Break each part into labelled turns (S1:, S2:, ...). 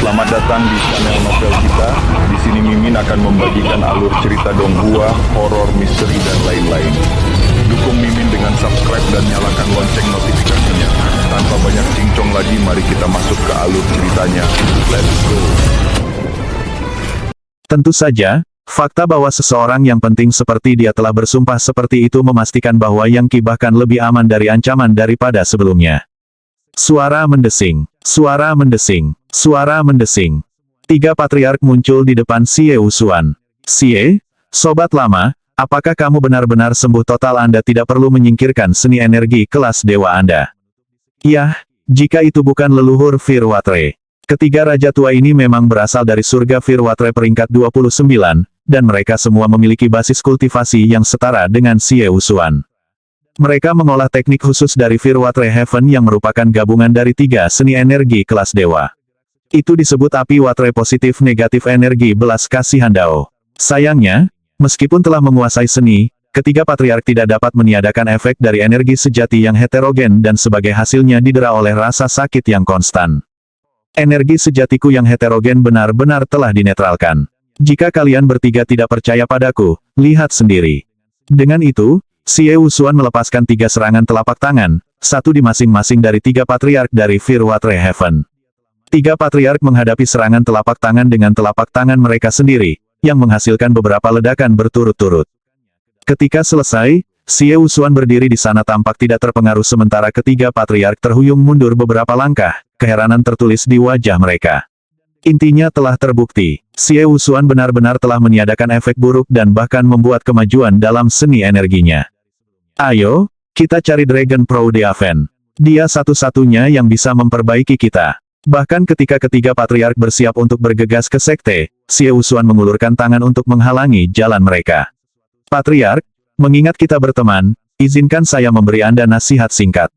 S1: Selamat datang di channel novel kita. Di sini Mimin akan membagikan alur cerita donghua, horor, misteri, dan lain-lain. Dukung Mimin dengan subscribe dan nyalakan lonceng notifikasinya. Tanpa banyak cincong lagi, mari kita masuk ke alur ceritanya. Let's go.
S2: Tentu saja, fakta bahwa seseorang yang penting seperti dia telah bersumpah seperti itu memastikan bahwa Yang Qi bahkan lebih aman dari ancaman daripada sebelumnya. Suara mendesing, suara mendesing, suara mendesing. Tiga patriark muncul di depan Xie Wusuan. Xie, sobat lama, apakah kamu benar-benar sembuh total? Anda tidak perlu menyingkirkan seni energi kelas dewa Anda. Yah, jika itu bukan leluhur Firwatre. Ketiga raja tua ini memang berasal dari surga Firwatre peringkat 29, dan mereka semua memiliki basis kultivasi yang setara dengan Xie Wusuan. Mereka mengolah teknik khusus dari Firwatre Heaven yang merupakan gabungan dari tiga seni energi kelas dewa. Itu disebut api watre positif negatif energi belas kasihan Dao. Sayangnya, meskipun telah menguasai seni, ketiga patriark tidak dapat meniadakan efek dari energi sejati yang heterogen dan sebagai hasilnya didera oleh rasa sakit yang konstan. Energi sejatiku yang heterogen benar-benar telah dinetralkan. Jika kalian bertiga tidak percaya padaku, lihat sendiri. Dengan itu, Xie Wusuan melepaskan tiga serangan telapak tangan, satu di masing-masing dari tiga patriark dari Firwatre Heaven. Tiga patriark menghadapi serangan telapak tangan dengan telapak tangan mereka sendiri, yang menghasilkan beberapa ledakan berturut-turut. Ketika selesai, Xie Wusuan berdiri di sana tampak tidak terpengaruh sementara ketiga patriark terhuyung mundur beberapa langkah, keheranan tertulis di wajah mereka. Intinya telah terbukti, Xie Wusuan benar-benar telah meniadakan efek buruk dan bahkan membuat kemajuan dalam seni energinya. Ayo, kita cari Dragon Pro Deafen. Dia satu-satunya yang bisa memperbaiki kita. Bahkan ketika ketiga patriark bersiap untuk bergegas ke sekte, Xie Wusuan mengulurkan tangan untuk menghalangi jalan mereka. Patriark, mengingat kita berteman, izinkan saya memberi Anda nasihat singkat.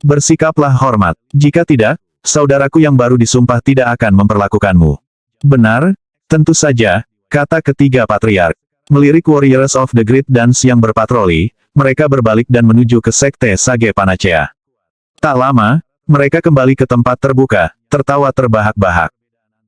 S2: Bersikaplah hormat, jika tidak, saudaraku yang baru disumpah tidak akan memperlakukanmu. Benar, tentu saja, kata ketiga patriark. Melirik Warriors of the Great Dance yang berpatroli, mereka berbalik dan menuju ke sekte Sage Panacea. Tak lama, mereka kembali ke tempat terbuka, tertawa terbahak-bahak.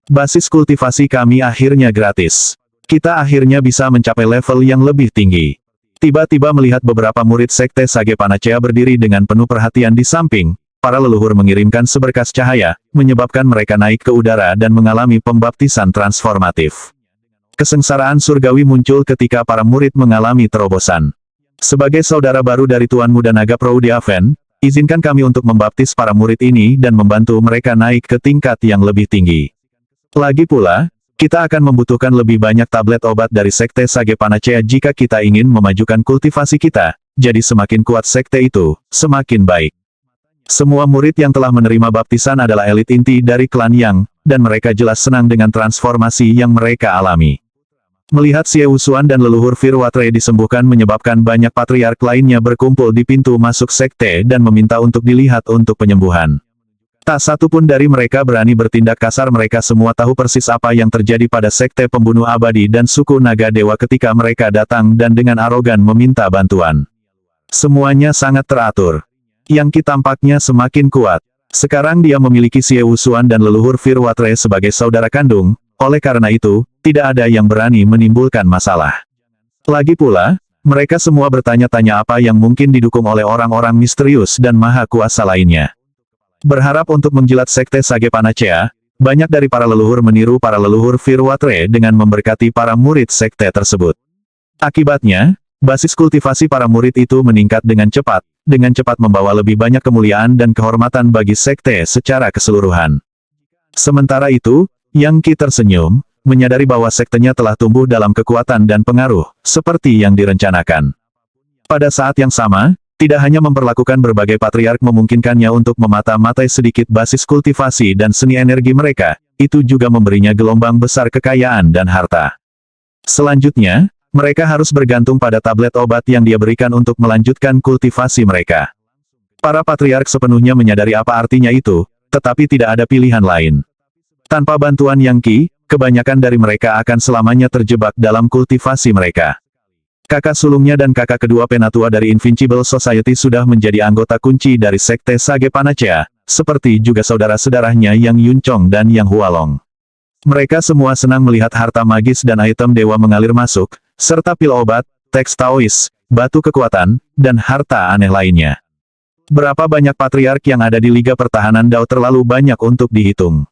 S2: Basis kultivasi kami akhirnya gratis. Kita akhirnya bisa mencapai level yang lebih tinggi. Tiba-tiba melihat beberapa murid sekte Sage Panacea berdiri dengan penuh perhatian di samping, para leluhur mengirimkan seberkas cahaya, menyebabkan mereka naik ke udara dan mengalami pembaptisan transformatif. Kesengsaraan surgawi muncul ketika para murid mengalami terobosan. Sebagai saudara baru dari Tuan Muda Naga Pro Deafen, izinkan kami untuk membaptis para murid ini dan membantu mereka naik ke tingkat yang lebih tinggi. Lagi pula, kita akan membutuhkan lebih banyak tablet obat dari sekte Sage Panacea jika kita ingin memajukan kultivasi kita, jadi semakin kuat sekte itu, semakin baik. Semua murid yang telah menerima baptisan adalah elit inti dari klan Yang, dan mereka jelas senang dengan transformasi yang mereka alami. Melihat Xie Wusuan dan leluhur Firwatre disembuhkan menyebabkan banyak patriark lainnya berkumpul di pintu masuk sekte dan meminta untuk dilihat untuk penyembuhan. Tak satu pun dari mereka berani bertindak kasar. Mereka semua tahu persis apa yang terjadi pada sekte pembunuh abadi dan suku naga dewa ketika mereka datang dan dengan arogan meminta bantuan. Semuanya sangat teratur. Yang Qi tampaknya semakin kuat. Sekarang dia memiliki Xie Wusuan dan leluhur Firwatre sebagai saudara kandung, oleh karena itu, tidak ada yang berani menimbulkan masalah. Lagi pula, mereka semua bertanya-tanya apa yang mungkin didukung oleh orang-orang misterius dan maha kuasa lainnya. Berharap untuk menjilat sekte Sage Panacea, banyak dari para leluhur meniru para leluhur Firwatre dengan memberkati para murid sekte tersebut. Akibatnya, basis kultivasi para murid itu meningkat dengan cepat membawa lebih banyak kemuliaan dan kehormatan bagi sekte secara keseluruhan. Sementara itu, Yang Qi tersenyum, menyadari bahwa sektenya telah tumbuh dalam kekuatan dan pengaruh, seperti yang direncanakan. Pada saat yang sama, tidak hanya memperlakukan berbagai patriark memungkinkannya untuk memata-matai sedikit basis kultivasi dan seni energi mereka, itu juga memberinya gelombang besar kekayaan dan harta. Selanjutnya, mereka harus bergantung pada tablet obat yang dia berikan untuk melanjutkan kultivasi mereka. Para patriark sepenuhnya menyadari apa artinya itu, tetapi tidak ada pilihan lain. Tanpa bantuan Yang Qi, kebanyakan dari mereka akan selamanya terjebak dalam kultivasi mereka. Kakak sulungnya dan kakak kedua penatua dari Invincible Society sudah menjadi anggota kunci dari sekte Sage Panacea, seperti juga saudara-saudaranya Yang Yunchong dan Yang Hualong. Mereka semua senang melihat harta magis dan item dewa mengalir masuk, serta pil obat, teks Taois, batu kekuatan, dan harta aneh lainnya. Berapa banyak patriark yang ada di Liga Pertahanan Dao terlalu banyak untuk dihitung.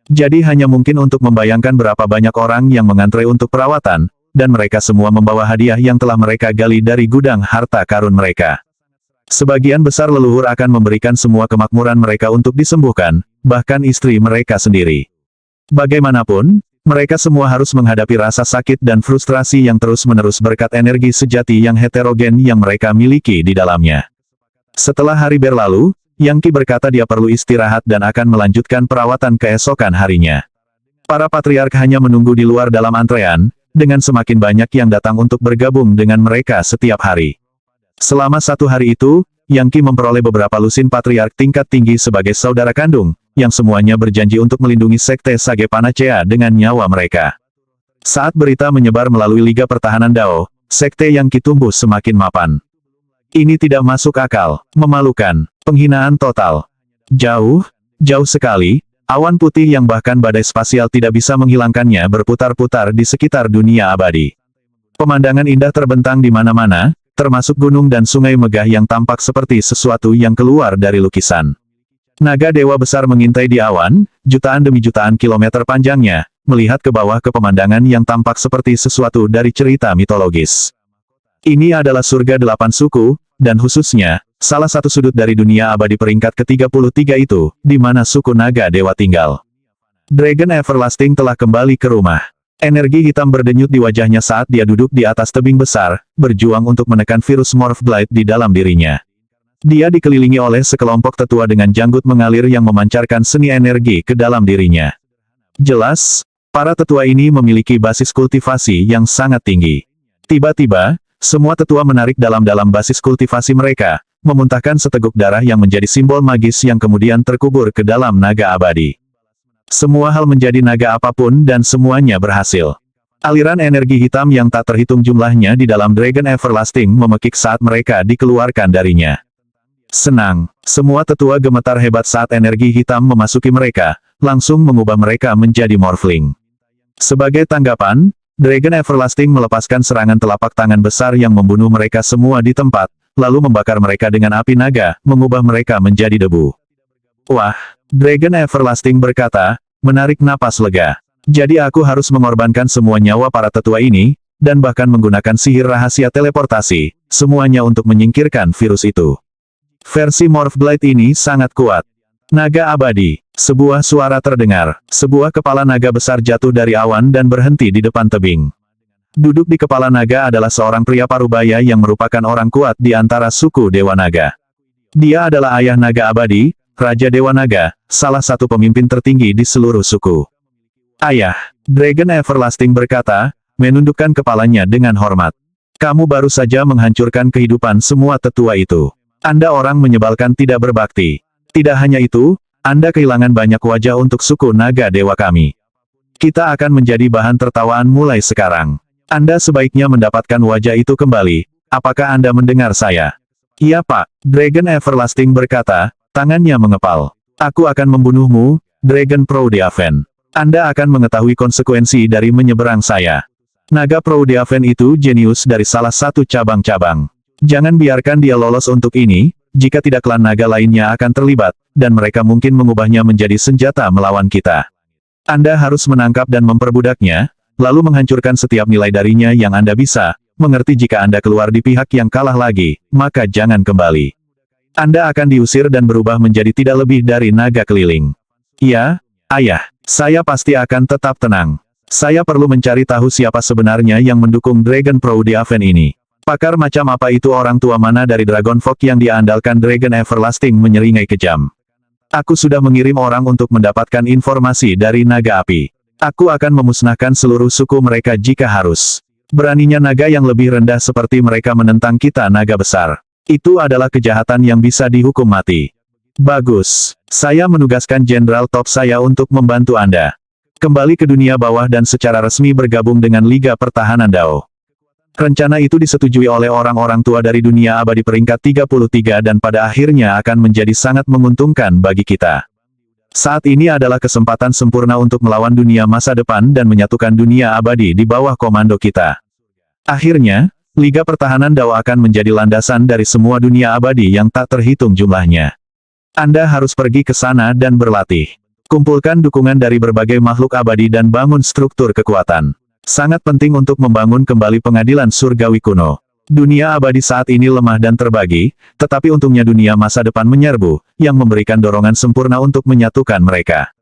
S2: Jadi hanya mungkin untuk membayangkan berapa banyak orang yang mengantre untuk perawatan, dan mereka semua membawa hadiah yang telah mereka gali dari gudang harta karun mereka. Sebagian besar leluhur akan memberikan semua kemakmuran mereka untuk disembuhkan, bahkan istri mereka sendiri. Bagaimanapun, mereka semua harus menghadapi rasa sakit dan frustrasi yang terus-menerus berkat energi sejati yang heterogen yang mereka miliki di dalamnya. Setelah hari berlalu, Yang Qi berkata dia perlu istirahat dan akan melanjutkan perawatan keesokan harinya. Para patriark hanya menunggu di luar dalam antrean, dengan semakin banyak yang datang untuk bergabung dengan mereka setiap hari. Selama satu hari itu, Yang Qi memperoleh beberapa lusin patriark tingkat tinggi sebagai saudara kandung, yang semuanya berjanji untuk melindungi sekte Sage Panacea dengan nyawa mereka. Saat berita menyebar melalui Liga Pertahanan Dao, sekte Yang Qi tumbuh semakin mapan. Ini tidak masuk akal, memalukan, penghinaan total. Jauh, jauh sekali, awan putih yang bahkan badai spasial tidak bisa menghilangkannya berputar-putar di sekitar dunia abadi. Pemandangan indah terbentang di mana-mana, termasuk gunung dan sungai megah yang tampak seperti sesuatu yang keluar dari lukisan. Naga dewa besar mengintai di awan, jutaan demi jutaan kilometer panjangnya, melihat ke bawah ke pemandangan yang tampak seperti sesuatu dari cerita mitologis. Ini adalah surga delapan suku, dan khususnya, salah satu sudut dari dunia abadi peringkat ke-33 itu, di mana suku naga dewa tinggal. Dragon Everlasting telah kembali ke rumah. Energi hitam berdenyut di wajahnya saat dia duduk di atas tebing besar, berjuang untuk menekan virus Morph Blight di dalam dirinya. Dia dikelilingi oleh sekelompok tetua dengan janggut mengalir yang memancarkan seni energi ke dalam dirinya. Jelas, para tetua ini memiliki basis kultivasi yang sangat tinggi. Tiba-tiba, semua tetua menarik dalam-dalam basis kultivasi mereka, memuntahkan seteguk darah yang menjadi simbol magis yang kemudian terkubur ke dalam naga abadi. Semua hal menjadi naga apapun dan semuanya berhasil. Aliran energi hitam yang tak terhitung jumlahnya di dalam Dragon Everlasting memekik saat mereka dikeluarkan darinya. Senang, semua tetua gemetar hebat saat energi hitam memasuki mereka, langsung mengubah mereka menjadi morphling. Sebagai tanggapan, Dragon Everlasting melepaskan serangan telapak tangan besar yang membunuh mereka semua di tempat, lalu membakar mereka dengan api naga, mengubah mereka menjadi debu. Wah, Dragon Everlasting berkata, menarik napas lega. Jadi aku harus mengorbankan semua nyawa para tetua ini, dan bahkan menggunakan sihir rahasia teleportasi, semuanya untuk menyingkirkan virus itu. Versi Morph Blight ini sangat kuat. Naga abadi. Sebuah suara terdengar. Sebuah kepala naga besar jatuh dari awan dan berhenti di depan tebing. Duduk di kepala naga adalah seorang pria parubaya yang merupakan orang kuat di antara suku Dewa Naga. Dia adalah ayah naga abadi, Raja Dewa Naga, salah satu pemimpin tertinggi di seluruh suku. Ayah, Dragon Everlasting berkata, menundukkan kepalanya dengan hormat. Kamu baru saja menghancurkan kehidupan semua tetua itu. Anda orang menyebalkan tidak berbakti. Tidak hanya itu, Anda kehilangan banyak wajah untuk suku naga dewa kami. Kita akan menjadi bahan tertawaan mulai sekarang. Anda sebaiknya mendapatkan wajah itu kembali. Apakah Anda mendengar saya? Iya Pak, Dragon Everlasting berkata, tangannya mengepal. Aku akan membunuhmu, Dragon Prodeaven. Anda akan mengetahui konsekuensi dari menyeberang saya. Naga Prodeaven itu jenius dari salah satu cabang-cabang. Jangan biarkan dia lolos untuk ini, jika tidak klan naga lainnya akan terlibat, dan mereka mungkin mengubahnya menjadi senjata melawan kita. Anda harus menangkap dan memperbudaknya, lalu menghancurkan setiap nilai darinya yang Anda bisa, mengerti jika Anda keluar di pihak yang kalah lagi, maka jangan kembali. Anda akan diusir dan berubah menjadi tidak lebih dari naga keliling. Ya, ayah, saya pasti akan tetap tenang. Saya perlu mencari tahu siapa sebenarnya yang mendukung Dragon Prodeaven ini. Pakar macam apa itu orang tua mana dari Dragon Folk yang dia andalkan Dragon Everlasting menyeringai kejam. Aku sudah mengirim orang untuk mendapatkan informasi dari naga api. Aku akan memusnahkan seluruh suku mereka jika harus. Beraninya naga yang lebih rendah seperti mereka menentang kita naga besar. Itu adalah kejahatan yang bisa dihukum mati. Bagus. Saya menugaskan Jenderal Top saya untuk membantu Anda. Kembali ke dunia bawah dan secara resmi bergabung dengan Liga Pertahanan Dao. Rencana itu disetujui oleh orang-orang tua dari dunia abadi peringkat 33 dan pada akhirnya akan menjadi sangat menguntungkan bagi kita. Saat ini adalah kesempatan sempurna untuk melawan dunia masa depan dan menyatukan dunia abadi di bawah komando kita. Akhirnya, Liga Pertahanan Dao akan menjadi landasan dari semua dunia abadi yang tak terhitung jumlahnya. Anda harus pergi ke sana dan berlatih. Kumpulkan dukungan dari berbagai makhluk abadi dan bangun struktur kekuatan. Sangat penting untuk membangun kembali pengadilan surgawi kuno. Dunia abadi saat ini lemah dan terbagi, tetapi untungnya dunia masa depan menyerbu, yang memberikan dorongan sempurna untuk menyatukan mereka.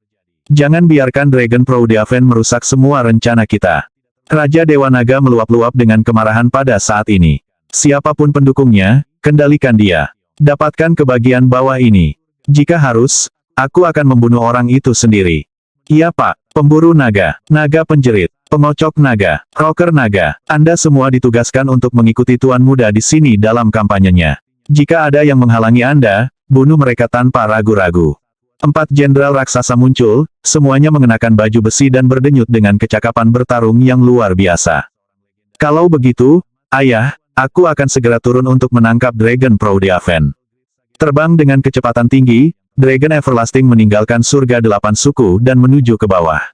S2: Jangan biarkan Dragon Proudhaven merusak semua rencana kita. Raja Dewa Naga meluap-luap dengan kemarahan pada saat ini. Siapapun pendukungnya, kendalikan dia. Dapatkan kebagian bawah ini. Jika harus, aku akan membunuh orang itu sendiri. Iya Pak, pemburu naga, naga penjerit, pengocok naga, rocker naga, Anda semua ditugaskan untuk mengikuti Tuan Muda di sini dalam kampanyenya. Jika ada yang menghalangi Anda, bunuh mereka tanpa ragu-ragu. 4 jenderal raksasa muncul, semuanya mengenakan baju besi dan berdenyut dengan kecakapan bertarung yang luar biasa. Kalau begitu, ayah, aku akan segera turun untuk menangkap Dragon Proudhaven. Terbang dengan kecepatan tinggi, Dragon Everlasting meninggalkan surga 8 suku dan menuju ke bawah.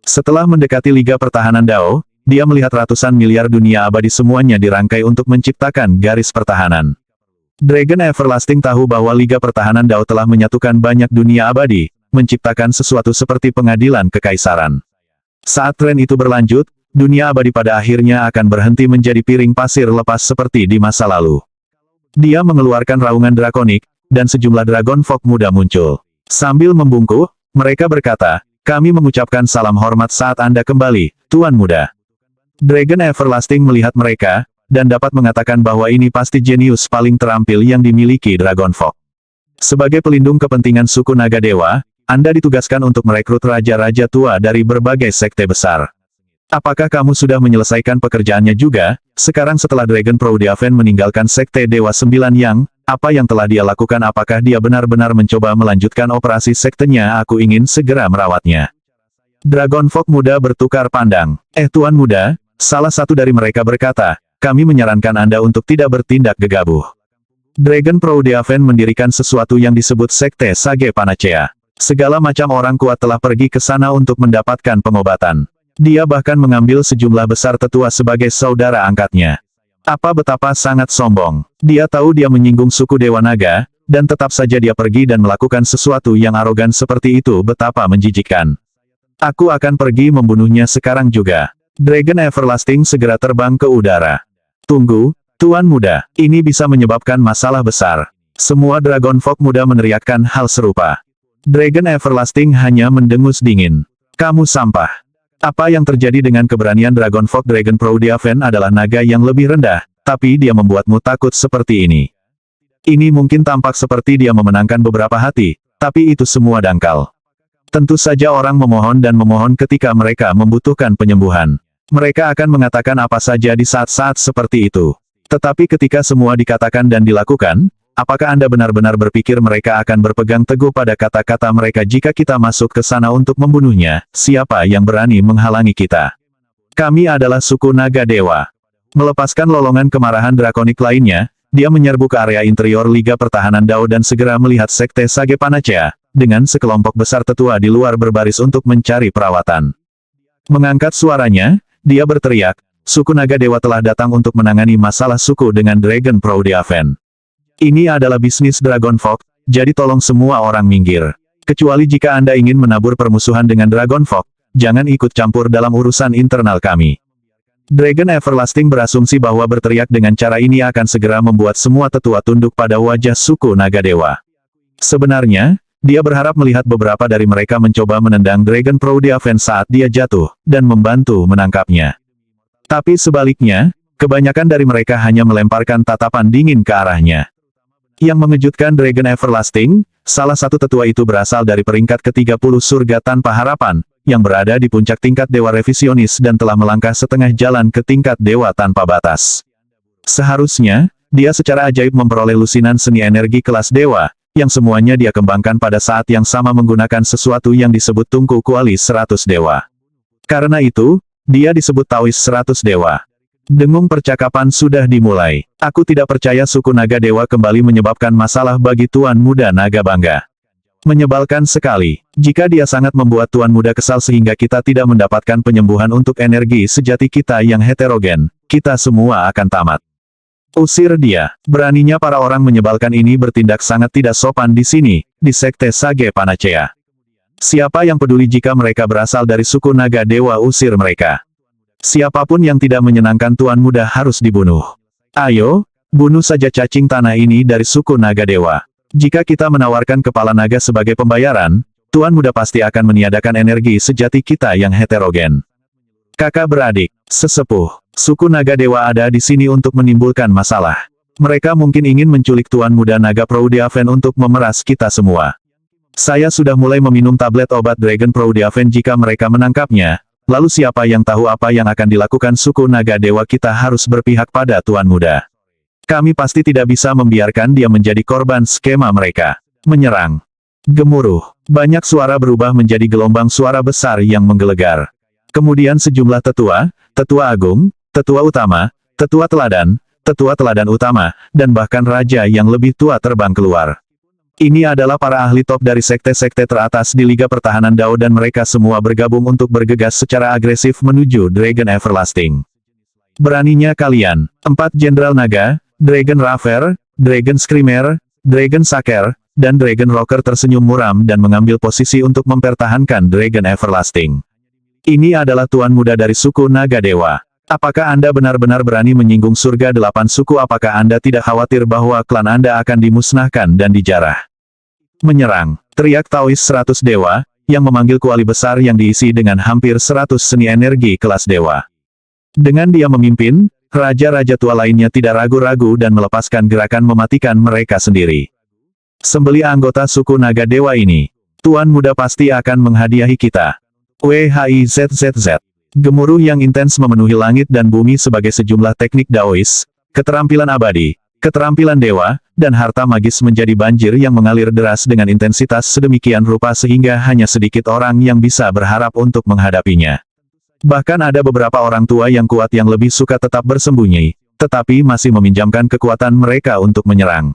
S2: Setelah mendekati Liga Pertahanan Dao, dia melihat ratusan miliar dunia abadi semuanya dirangkai untuk menciptakan garis pertahanan. Dragon Everlasting tahu bahwa Liga Pertahanan Dao telah menyatukan banyak dunia abadi, menciptakan sesuatu seperti pengadilan kekaisaran. Saat tren itu berlanjut, dunia abadi pada akhirnya akan berhenti menjadi piring pasir lepas seperti di masa lalu. Dia mengeluarkan raungan drakonik, dan sejumlah Dragon Folk muda muncul. Sambil membungkuk, mereka berkata, kami mengucapkan salam hormat saat Anda kembali, Tuan Muda. Dragon Everlasting melihat mereka, dan dapat mengatakan bahwa ini pasti jenius paling terampil yang dimiliki Dragon Folk. Sebagai pelindung kepentingan suku Naga Dewa, Anda ditugaskan untuk merekrut raja-raja tua dari berbagai sekte besar. Apakah kamu sudah menyelesaikan pekerjaannya juga? Sekarang setelah Dragon Proudhaven meninggalkan sekte Dewa 9 Yang, apa yang telah dia lakukan? Apakah dia benar-benar mencoba melanjutkan operasi sektenya? Aku ingin segera merawatnya. Dragon Folk muda bertukar pandang. Tuan Muda, salah satu dari mereka berkata, kami menyarankan Anda untuk tidak bertindak gegabah. Dragon Proudhaven mendirikan sesuatu yang disebut Sekte Sage Panacea. Segala macam orang kuat telah pergi ke sana untuk mendapatkan pengobatan. Dia bahkan mengambil sejumlah besar tetua sebagai saudara angkatnya. Betapa sangat sombong. Dia tahu dia menyinggung suku Dewa Naga, dan tetap saja dia pergi dan melakukan sesuatu yang arogan seperti itu. Betapa menjijikkan. Aku akan pergi membunuhnya sekarang juga. Dragon Everlasting segera terbang ke udara. Tunggu, Tuan Muda, ini bisa menyebabkan masalah besar. Semua Dragon Folk muda meneriakkan hal serupa. Dragon Everlasting hanya mendengus dingin. Kamu sampah. Apa yang terjadi dengan keberanian Dragon Folk? Dragon Proudhaven adalah naga yang lebih rendah, tapi dia membuatmu takut seperti ini. Ini mungkin tampak seperti dia memenangkan beberapa hati, tapi itu semua dangkal. Tentu saja orang memohon dan memohon ketika mereka membutuhkan penyembuhan. Mereka akan mengatakan apa saja di saat-saat seperti itu. Tetapi ketika semua dikatakan dan dilakukan, apakah Anda benar-benar berpikir mereka akan berpegang teguh pada kata-kata mereka? Jika kita masuk ke sana untuk membunuhnya, siapa yang berani menghalangi kita? Kami adalah suku Naga Dewa. Melepaskan lolongan kemarahan drakonik lainnya, dia menyerbu ke area interior Liga Pertahanan Dao dan segera melihat Sekte Sage Panacea, dengan sekelompok besar tetua di luar berbaris untuk mencari perawatan. Mengangkat suaranya, dia berteriak, suku Naga Dewa telah datang untuk menangani masalah suku dengan Dragon Proudhaven. Ini adalah bisnis Dragon Folk, jadi tolong semua orang minggir. Kecuali jika Anda ingin menabur permusuhan dengan Dragon Folk, jangan ikut campur dalam urusan internal kami. Dragon Everlasting berasumsi bahwa berteriak dengan cara ini akan segera membuat semua tetua tunduk pada wajah suku Naga Dewa. Sebenarnya, dia berharap melihat beberapa dari mereka mencoba menendang Dragon Proudhaven saat dia jatuh, dan membantu menangkapnya. Tapi sebaliknya, kebanyakan dari mereka hanya melemparkan tatapan dingin ke arahnya. Yang mengejutkan Dragon Everlasting, salah satu tetua itu berasal dari peringkat ke-30 surga tanpa harapan, yang berada di puncak tingkat dewa revisionis dan telah melangkah setengah jalan ke tingkat dewa tanpa batas. Seharusnya, dia secara ajaib memperoleh lusinan seni energi kelas dewa, yang semuanya dia kembangkan pada saat yang sama menggunakan sesuatu yang disebut tungku kuali 100 dewa. Karena itu, dia disebut Taois 100 dewa. Dengung percakapan sudah dimulai. Aku tidak percaya suku Naga Dewa kembali menyebabkan masalah bagi Tuan Muda Naga Bangga. Menyebalkan sekali. Jika dia sangat membuat Tuan Muda kesal sehingga kita tidak mendapatkan penyembuhan untuk energi sejati kita yang heterogen, kita semua akan tamat. Usir dia. Beraninya para orang menyebalkan ini bertindak sangat tidak sopan di sini, di Sekte Sage Panacea. Siapa yang peduli jika mereka berasal dari suku naga dewa, usir mereka. Siapapun yang tidak menyenangkan Tuan Muda harus dibunuh. Ayo, bunuh saja cacing tanah ini dari suku naga dewa. Jika kita menawarkan kepala naga sebagai pembayaran, Tuan Muda pasti akan meniadakan energi sejati kita yang heterogen. Kakak beradik, sesepuh, suku naga dewa ada di sini untuk menimbulkan masalah. Mereka mungkin ingin menculik Tuan Muda Naga Proudiaven untuk memeras kita semua. Saya sudah mulai meminum tablet obat Dragon Proudiaven jika mereka menangkapnya, lalu siapa yang tahu apa yang akan dilakukan suku naga dewa. Kita harus berpihak pada Tuan Muda. Kami pasti tidak bisa membiarkan dia menjadi korban skema mereka. Menyerang. Gemuruh. Banyak suara berubah menjadi gelombang suara besar yang menggelegar. Kemudian sejumlah tetua, tetua agung, tetua utama, tetua teladan utama, dan bahkan raja yang lebih tua terbang keluar. Ini adalah para ahli top dari sekte-sekte teratas di Liga Pertahanan Dao dan mereka semua bergabung untuk bergegas secara agresif menuju Dragon Everlasting. Beraninya kalian, 4 Jenderal Naga, Dragon Raver, Dragon Screamer, Dragon Saker, dan Dragon Rocker tersenyum muram dan mengambil posisi untuk mempertahankan Dragon Everlasting. Ini adalah Tuan Muda dari suku Naga Dewa. Apakah Anda benar-benar berani menyinggung surga 8 suku? Apakah Anda tidak khawatir bahwa klan Anda akan dimusnahkan dan dijarah? Menyerang, teriak Taois 100 Dewa, yang memanggil kuali besar yang diisi dengan hampir 100 seni energi kelas dewa. Dengan dia memimpin, raja-raja tua lainnya tidak ragu-ragu dan melepaskan gerakan mematikan mereka sendiri. Sembeli anggota suku naga dewa ini. Tuan Muda pasti akan menghadiahi kita. WHIZZZ. Gemuruh yang intens memenuhi langit dan bumi sebagai sejumlah teknik Daois, keterampilan abadi, keterampilan dewa, dan harta magis menjadi banjir yang mengalir deras dengan intensitas sedemikian rupa sehingga hanya sedikit orang yang bisa berharap untuk menghadapinya. Bahkan ada beberapa orang tua yang kuat yang lebih suka tetap bersembunyi, tetapi masih meminjamkan kekuatan mereka untuk menyerang.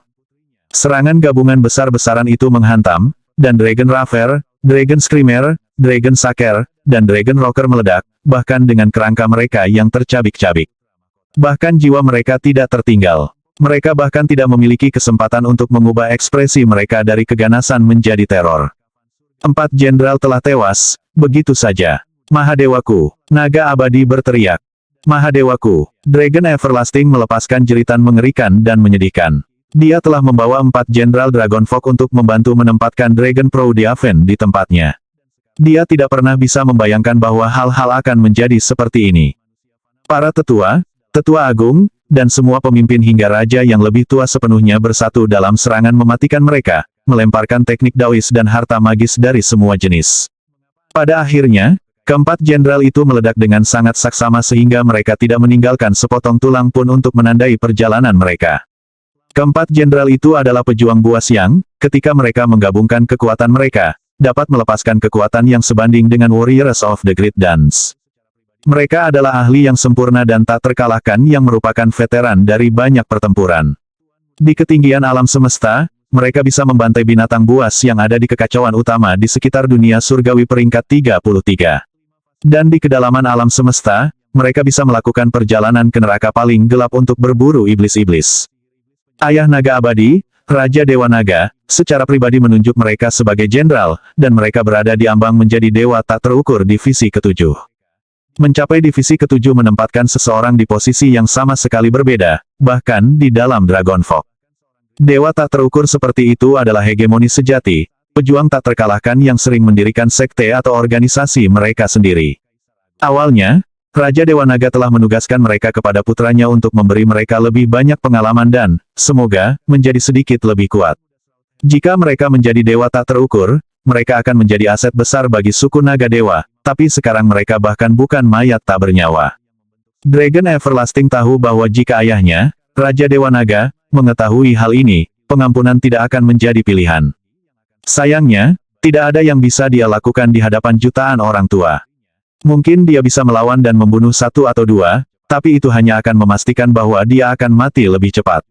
S2: Serangan gabungan besar-besaran itu menghantam, dan Dragon Raver, Dragon Screamer, Dragon Saker, dan Dragon Rocker meledak, bahkan dengan kerangka mereka yang tercabik-cabik. Bahkan jiwa mereka tidak tertinggal. Mereka bahkan tidak memiliki kesempatan untuk mengubah ekspresi mereka dari keganasan menjadi teror. 4 jenderal telah tewas, begitu saja. Mahadewaku, naga abadi berteriak. Mahadewaku, Dragon Everlasting melepaskan jeritan mengerikan dan menyedihkan. Dia telah membawa 4 jenderal Dragonfolk untuk membantu menempatkan Dragon Proudiaven di tempatnya. Dia tidak pernah bisa membayangkan bahwa hal-hal akan menjadi seperti ini. Para tetua, tetua agung, dan semua pemimpin hingga raja yang lebih tua sepenuhnya bersatu dalam serangan mematikan mereka, melemparkan teknik Daois dan harta magis dari semua jenis. Pada akhirnya, keempat jenderal itu meledak dengan sangat saksama sehingga mereka tidak meninggalkan sepotong tulang pun untuk menandai perjalanan mereka. Keempat jenderal itu adalah pejuang buas yang, ketika mereka menggabungkan kekuatan mereka, dapat melepaskan kekuatan yang sebanding dengan Warriors of the Great Dance. Mereka adalah ahli yang sempurna dan tak terkalahkan yang merupakan veteran dari banyak pertempuran. Di ketinggian alam semesta, mereka bisa membantai binatang buas yang ada di kekacauan utama di sekitar dunia surgawi peringkat 33. Dan di kedalaman alam semesta, mereka bisa melakukan perjalanan ke neraka paling gelap untuk berburu iblis-iblis. Ayah Naga Abadi, Raja Dewa Naga, secara pribadi menunjuk mereka sebagai jenderal, dan mereka berada di ambang menjadi dewa tak terukur divisi ke-7. Mencapai divisi ke-7 menempatkan seseorang di posisi yang sama sekali berbeda, bahkan di dalam Dragonfolk. Dewa tak terukur seperti itu adalah hegemoni sejati, pejuang tak terkalahkan yang sering mendirikan sekte atau organisasi mereka sendiri. Awalnya, Raja Dewa Naga telah menugaskan mereka kepada putranya untuk memberi mereka lebih banyak pengalaman dan, semoga, menjadi sedikit lebih kuat. Jika mereka menjadi dewa tak terukur, mereka akan menjadi aset besar bagi suku Naga Dewa, tapi sekarang mereka bahkan bukan mayat tak bernyawa. Dragon Everlasting tahu bahwa jika ayahnya, Raja Dewa Naga, mengetahui hal ini, pengampunan tidak akan menjadi pilihan. Sayangnya, tidak ada yang bisa dia lakukan di hadapan jutaan orang tua. Mungkin dia bisa melawan dan membunuh 1 atau 2, tapi itu hanya akan memastikan bahwa dia akan mati lebih cepat.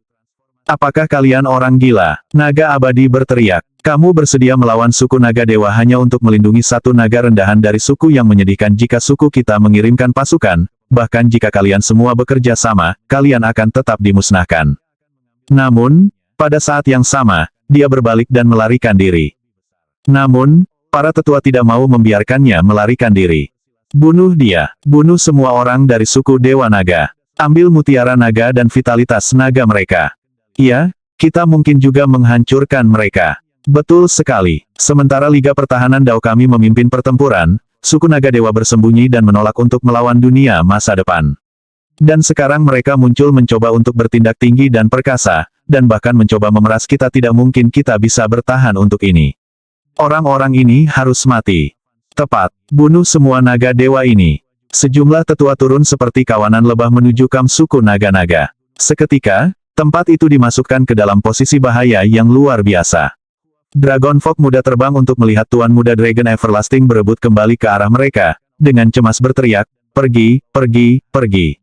S2: Apakah kalian orang gila? Naga Abadi berteriak. Kamu bersedia melawan suku naga dewa hanya untuk melindungi satu naga rendahan dari suku yang menyedihkan. Jika suku kita mengirimkan pasukan, bahkan jika kalian semua bekerja sama, kalian akan tetap dimusnahkan. Namun, pada saat yang sama, dia berbalik dan melarikan diri. Namun, para tetua tidak mau membiarkannya melarikan diri. Bunuh dia, bunuh semua orang dari suku Dewa Naga. Ambil mutiara naga dan vitalitas naga mereka. Ya, kita mungkin juga menghancurkan mereka. Betul sekali. Sementara Liga Pertahanan Dao kami memimpin pertempuran, suku naga dewa bersembunyi dan menolak untuk melawan dunia masa depan. Dan sekarang mereka muncul mencoba untuk bertindak tinggi dan perkasa, dan bahkan mencoba memeras kita. Tidak mungkin kita bisa bertahan untuk ini. Orang-orang ini harus mati. Tepat, bunuh semua naga dewa ini. Sejumlah tetua turun seperti kawanan lebah menuju kamp suku naga-naga. Seketika, tempat itu dimasukkan ke dalam posisi bahaya yang luar biasa. Dragon Fog muda terbang untuk melihat Tuan Muda Dragon Everlasting berebut kembali ke arah mereka, dengan cemas berteriak, pergi, pergi, pergi.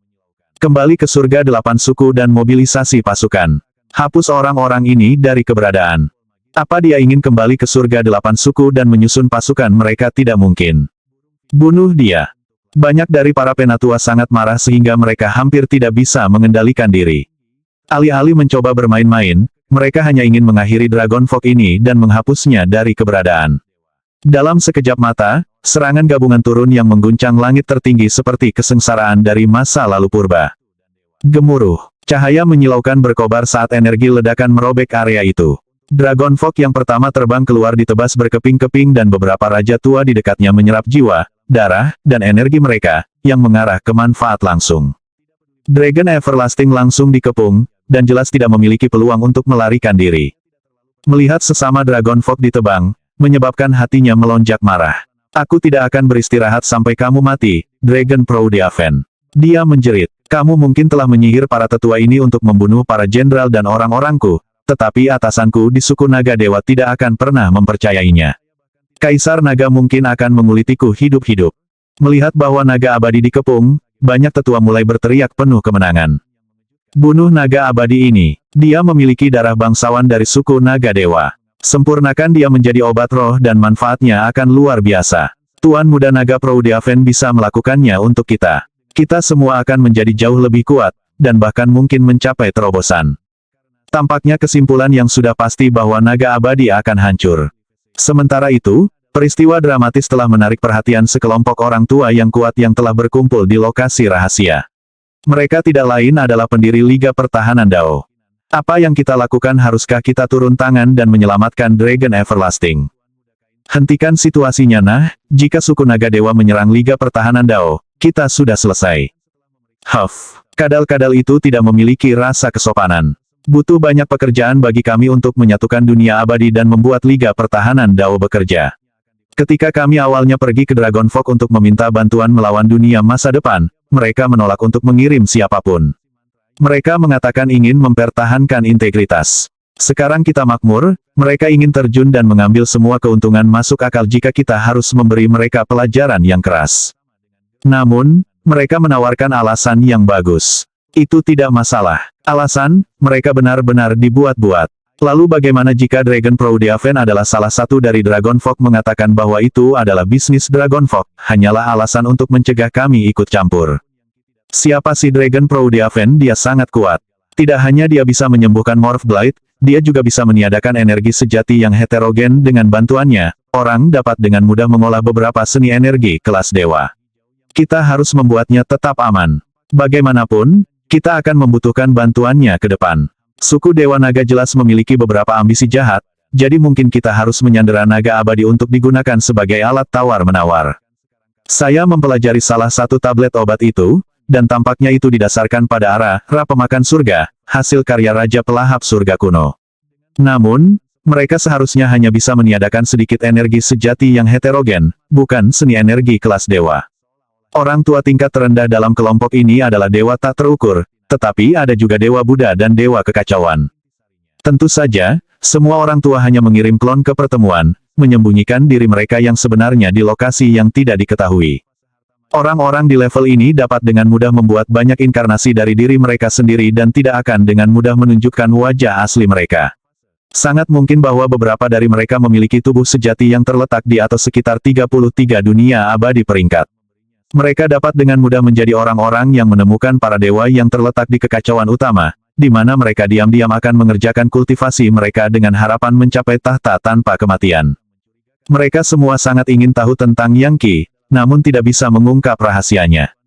S2: Kembali ke surga 8 suku dan mobilisasi pasukan. Hapus orang-orang ini dari keberadaan. Apa dia ingin kembali ke surga 8 suku dan menyusun pasukan mereka? Tidak mungkin. Bunuh dia. Banyak dari para penatua sangat marah sehingga mereka hampir tidak bisa mengendalikan diri. Alih-alih mencoba bermain-main, mereka hanya ingin mengakhiri Dragon Fog ini dan menghapusnya dari keberadaan. Dalam sekejap mata, serangan gabungan turun yang mengguncang langit tertinggi seperti kesengsaraan dari masa lalu purba. Gemuruh, cahaya menyilaukan berkobar saat energi ledakan merobek area itu. Dragon Fog yang pertama terbang keluar ditebas berkeping-keping dan beberapa raja tua di dekatnya menyerap jiwa, darah, dan energi mereka, yang mengarah ke manfaat langsung. Dragon Everlasting langsung dikepung, dan jelas tidak memiliki peluang untuk melarikan diri. Melihat sesama Dragon Fog ditebang, menyebabkan hatinya melonjak marah. Aku tidak akan beristirahat sampai kamu mati, Dragon Proudiaven. Dia menjerit, kamu mungkin telah menyihir para tetua ini untuk membunuh para jenderal dan orang-orangku, tetapi atasanku di suku naga dewa tidak akan pernah mempercayainya. Kaisar naga mungkin akan mengulitiku hidup-hidup. Melihat bahwa naga abadi dikepung, banyak tetua mulai berteriak penuh kemenangan. Bunuh naga abadi ini. Dia memiliki darah bangsawan dari suku naga dewa. Sempurnakan dia menjadi obat roh dan manfaatnya akan luar biasa. Tuan Muda Naga Proudiaven bisa melakukannya untuk kita. Kita semua akan menjadi jauh lebih kuat, dan bahkan mungkin mencapai terobosan. Tampaknya kesimpulan yang sudah pasti bahwa naga abadi akan hancur. Sementara itu, peristiwa dramatis telah menarik perhatian sekelompok orang tua yang kuat yang telah berkumpul di lokasi rahasia. Mereka tidak lain adalah pendiri Liga Pertahanan Dao. Apa yang kita lakukan? Haruskah kita turun tangan dan menyelamatkan Dragon Everlasting? Hentikan situasinya. Nah, jika suku naga dewa menyerang Liga Pertahanan Dao, kita sudah selesai. Huff, kadal-kadal itu tidak memiliki rasa kesopanan. Butuh banyak pekerjaan bagi kami untuk menyatukan dunia abadi dan membuat Liga Pertahanan Dao bekerja. Ketika kami awalnya pergi ke Dragon Fog untuk meminta bantuan melawan dunia masa depan, mereka menolak untuk mengirim siapapun. Mereka mengatakan ingin mempertahankan integritas. Sekarang kita makmur, mereka ingin terjun dan mengambil semua keuntungan masuk akal jika kita harus memberi mereka pelajaran yang keras. Namun, mereka menawarkan alasan yang bagus. Itu tidak masalah. Alasan, mereka benar-benar dibuat-buat. Lalu bagaimana jika Dragon Proudiaven adalah salah satu dari Dragon Fog mengatakan bahwa itu adalah bisnis Dragon Fog, hanyalah alasan untuk mencegah kami ikut campur. Siapa si Dragon Proudiaven? Dia sangat kuat. Tidak hanya dia bisa menyembuhkan Morph Blade, dia juga bisa meniadakan energi sejati yang heterogen. Dengan bantuannya, orang dapat dengan mudah mengolah beberapa seni energi kelas dewa. Kita harus membuatnya tetap aman. Bagaimanapun, kita akan membutuhkan bantuannya ke depan. Suku Dewa Naga jelas memiliki beberapa ambisi jahat, jadi mungkin kita harus menyandera naga abadi untuk digunakan sebagai alat tawar-menawar. Saya mempelajari salah satu tablet obat itu, dan tampaknya itu didasarkan pada Ra pemakan surga, hasil karya Raja Pelahap Surga kuno. Namun, mereka seharusnya hanya bisa meniadakan sedikit energi sejati yang heterogen, bukan seni energi kelas dewa. Orang tua tingkat terendah dalam kelompok ini adalah dewa tak terukur, tetapi ada juga Dewa Buddha dan Dewa Kekacauan. Tentu saja, semua orang tua hanya mengirim klon ke pertemuan, menyembunyikan diri mereka yang sebenarnya di lokasi yang tidak diketahui. Orang-orang di level ini dapat dengan mudah membuat banyak inkarnasi dari diri mereka sendiri dan tidak akan dengan mudah menunjukkan wajah asli mereka. Sangat mungkin bahwa beberapa dari mereka memiliki tubuh sejati yang terletak di atas sekitar 33 dunia abadi peringkat. Mereka dapat dengan mudah menjadi orang-orang yang menemukan para dewa yang terletak di kekacauan utama, di mana mereka diam-diam akan mengerjakan kultivasi mereka dengan harapan mencapai tahta tanpa kematian. Mereka semua sangat ingin tahu tentang Yang Qi, namun tidak bisa mengungkap rahasianya.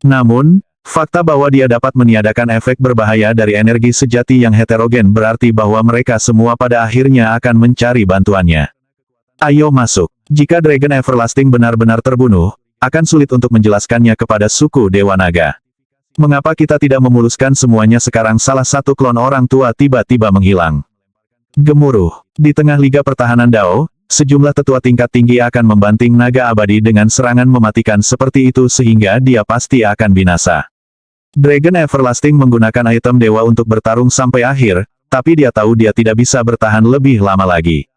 S2: Namun, fakta bahwa dia dapat meniadakan efek berbahaya dari energi sejati yang heterogen berarti bahwa mereka semua pada akhirnya akan mencari bantuannya. Ayo masuk. Jika Dragon Everlasting benar-benar terbunuh, akan sulit untuk menjelaskannya kepada suku Dewa Naga. Mengapa kita tidak memuluskan semuanya sekarang? Salah satu klon orang tua tiba-tiba menghilang. Gemuruh. Di tengah Liga Pertahanan Dao, sejumlah tetua tingkat tinggi akan membanting naga abadi dengan serangan mematikan seperti itu sehingga dia pasti akan binasa. Dragon Everlasting menggunakan item dewa untuk bertarung sampai akhir, tapi dia tahu dia tidak bisa bertahan lebih lama lagi.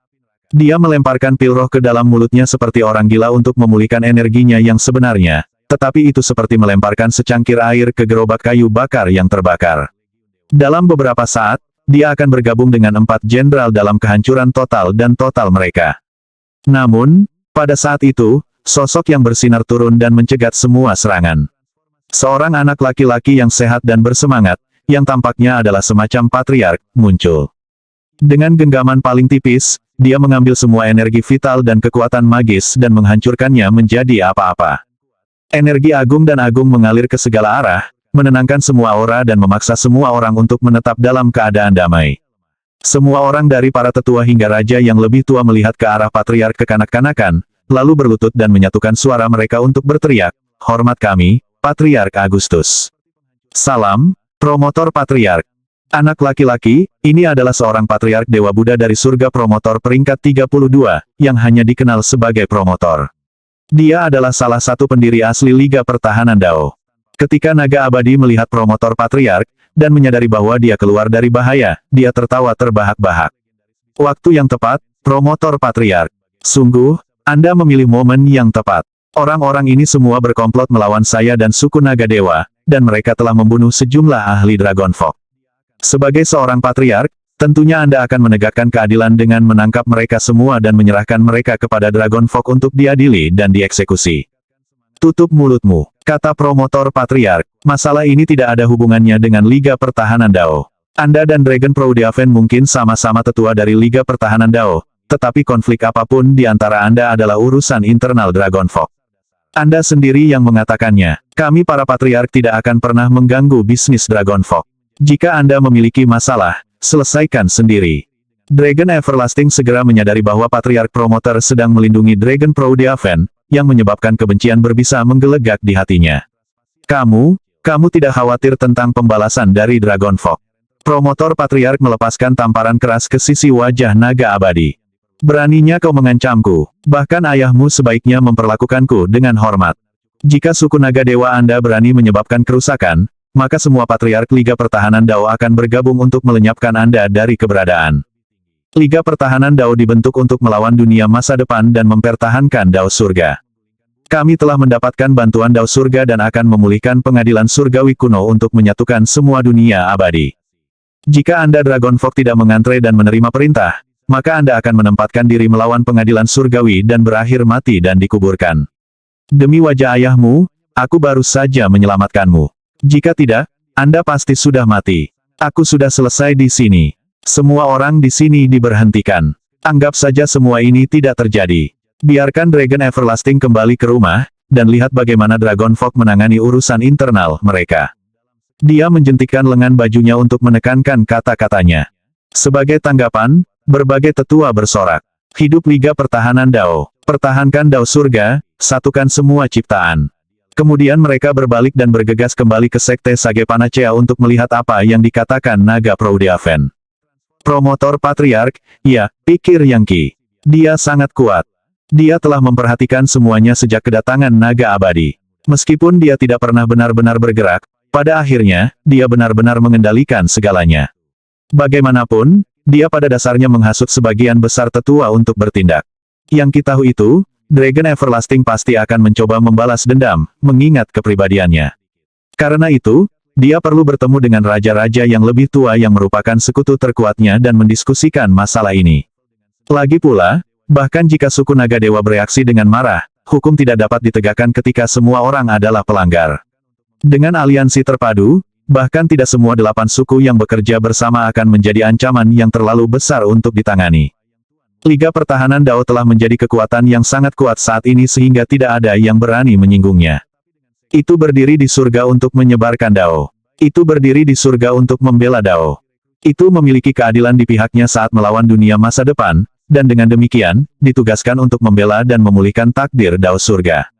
S2: Dia melemparkan pil roh ke dalam mulutnya seperti orang gila untuk memulihkan energinya yang sebenarnya. Tetapi itu seperti melemparkan secangkir air ke gerobak kayu bakar yang terbakar. Dalam beberapa saat, dia akan bergabung dengan 4 jenderal dalam kehancuran total dan total mereka. Namun, pada saat itu, sosok yang bersinar turun dan mencegat semua serangan. Seorang anak laki-laki yang sehat dan bersemangat, yang tampaknya adalah semacam patriark, muncul. Dengan genggaman paling tipis, dia mengambil semua energi vital dan kekuatan magis dan menghancurkannya menjadi apa-apa. Energi agung dan agung mengalir ke segala arah, menenangkan semua aura dan memaksa semua orang untuk menetap dalam keadaan damai. Semua orang dari para tetua hingga raja yang lebih tua melihat ke arah patriark kekanak-kanakan, lalu berlutut dan menyatukan suara mereka untuk berteriak, "Hormat kami, Patriark Agustus." Salam, promotor patriark. Anak laki-laki, ini adalah seorang patriark Dewa Buddha dari surga promotor peringkat 32, yang hanya dikenal sebagai promotor. Dia adalah salah satu pendiri asli Liga Pertahanan Dao. Ketika naga abadi melihat promotor patriark, dan menyadari bahwa dia keluar dari bahaya, dia tertawa terbahak-bahak. Waktu yang tepat, promotor patriark. Sungguh, Anda memilih momen yang tepat. Orang-orang ini semua berkomplot melawan saya dan suku naga dewa, dan mereka telah membunuh sejumlah ahli Dragonfolk. Sebagai seorang patriark, tentunya Anda akan menegakkan keadilan dengan menangkap mereka semua dan menyerahkan mereka kepada Dragonfolk untuk diadili dan dieksekusi. Tutup mulutmu, kata promotor patriark. Masalah ini tidak ada hubungannya dengan Liga Pertahanan Dao. Anda dan Dragon Proudiaven mungkin sama-sama tetua dari Liga Pertahanan Dao, tetapi konflik apapun di antara Anda adalah urusan internal Dragonfolk. Anda sendiri yang mengatakannya. Kami para patriark tidak akan pernah mengganggu bisnis Dragonfolk. Jika Anda memiliki masalah, selesaikan sendiri. Dragon Everlasting segera menyadari bahwa Patriark Promoter sedang melindungi Dragon Proudiaven, yang menyebabkan kebencian berbisa menggelegak di hatinya. Kamu tidak khawatir tentang pembalasan dari Dragonfolk. Promotor Patriark melepaskan tamparan keras ke sisi wajah naga abadi. Beraninya kau mengancamku, bahkan ayahmu sebaiknya memperlakukanku dengan hormat. Jika suku naga dewa Anda berani menyebabkan kerusakan, maka semua patriark Liga Pertahanan Dao akan bergabung untuk melenyapkan Anda dari keberadaan. Liga Pertahanan Dao dibentuk untuk melawan dunia masa depan dan mempertahankan Dao Surga. Kami telah mendapatkan bantuan Dao Surga dan akan memulihkan pengadilan surgawi kuno untuk menyatukan semua dunia abadi. Jika Anda Dragonfolk tidak mengantre dan menerima perintah, maka Anda akan menempatkan diri melawan pengadilan surgawi dan berakhir mati dan dikuburkan. Demi wajah ayahmu, aku baru saja menyelamatkanmu. Jika tidak, Anda pasti sudah mati. Aku sudah selesai di sini. Semua orang di sini diberhentikan. Anggap saja semua ini tidak terjadi. Biarkan Dragon Everlasting kembali ke rumah, dan lihat bagaimana Dragonfolk menangani urusan internal mereka. Dia menjentikkan lengan bajunya untuk menekankan kata-katanya. Sebagai tanggapan, berbagai tetua bersorak. Hidup Liga Pertahanan Dao. Pertahankan Dao Surga, satukan semua ciptaan. Kemudian mereka berbalik dan bergegas kembali ke Sekte Sage Panacea untuk melihat apa yang dikatakan Naga Proudiaven. Promotor Patriark, ya, pikir Yang Qi. Dia sangat kuat. Dia telah memperhatikan semuanya sejak kedatangan Naga Abadi. Meskipun dia tidak pernah benar-benar bergerak, pada akhirnya, dia benar-benar mengendalikan segalanya. Bagaimanapun, dia pada dasarnya menghasut sebagian besar tetua untuk bertindak. Yang Qi tahu itu, Dragon Everlasting pasti akan mencoba membalas dendam, mengingat kepribadiannya. Karena itu, dia perlu bertemu dengan raja-raja yang lebih tua yang merupakan sekutu terkuatnya dan mendiskusikan masalah ini. Lagi pula, bahkan jika suku naga dewa bereaksi dengan marah, hukum tidak dapat ditegakkan ketika semua orang adalah pelanggar. Dengan aliansi terpadu, bahkan tidak semua 8 suku yang bekerja bersama akan menjadi ancaman yang terlalu besar untuk ditangani. Liga Pertahanan Dao telah menjadi kekuatan yang sangat kuat saat ini sehingga tidak ada yang berani menyinggungnya. Itu berdiri di surga untuk menyebarkan Dao. Itu berdiri di surga untuk membela Dao. Itu memiliki keadilan di pihaknya saat melawan dunia masa depan, dan dengan demikian, ditugaskan untuk membela dan memulihkan takdir Dao surga.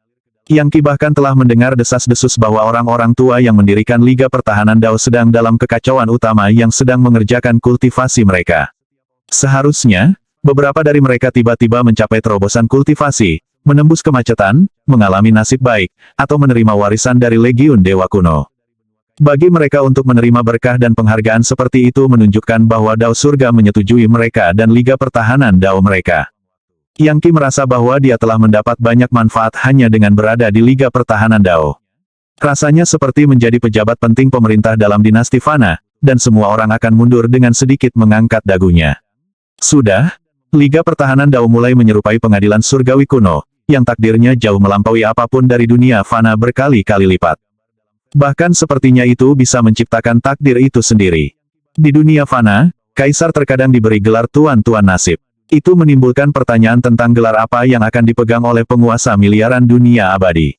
S2: Yang Qi bahkan telah mendengar desas-desus bahwa orang-orang tua yang mendirikan Liga Pertahanan Dao sedang dalam kekacauan utama yang sedang mengerjakan kultivasi mereka. Seharusnya, beberapa dari mereka tiba-tiba mencapai terobosan kultivasi, menembus kemacetan, mengalami nasib baik, atau menerima warisan dari Legiun Dewa Kuno. Bagi mereka untuk menerima berkah dan penghargaan seperti itu menunjukkan bahwa Dao surga menyetujui mereka dan Liga Pertahanan Dao mereka. Yang Qi merasa bahwa dia telah mendapat banyak manfaat hanya dengan berada di Liga Pertahanan Dao. Rasanya seperti menjadi pejabat penting pemerintah dalam dinasti Fana, dan semua orang akan mundur dengan sedikit mengangkat dagunya. Sudah, Liga Pertahanan Dao mulai menyerupai pengadilan surgawi kuno, yang takdirnya jauh melampaui apapun dari dunia Fana berkali-kali lipat. Bahkan sepertinya itu bisa menciptakan takdir itu sendiri. Di dunia Fana, Kaisar terkadang diberi gelar Tuan-Tuan Nasib. Itu menimbulkan pertanyaan tentang gelar apa yang akan dipegang oleh penguasa miliaran dunia abadi.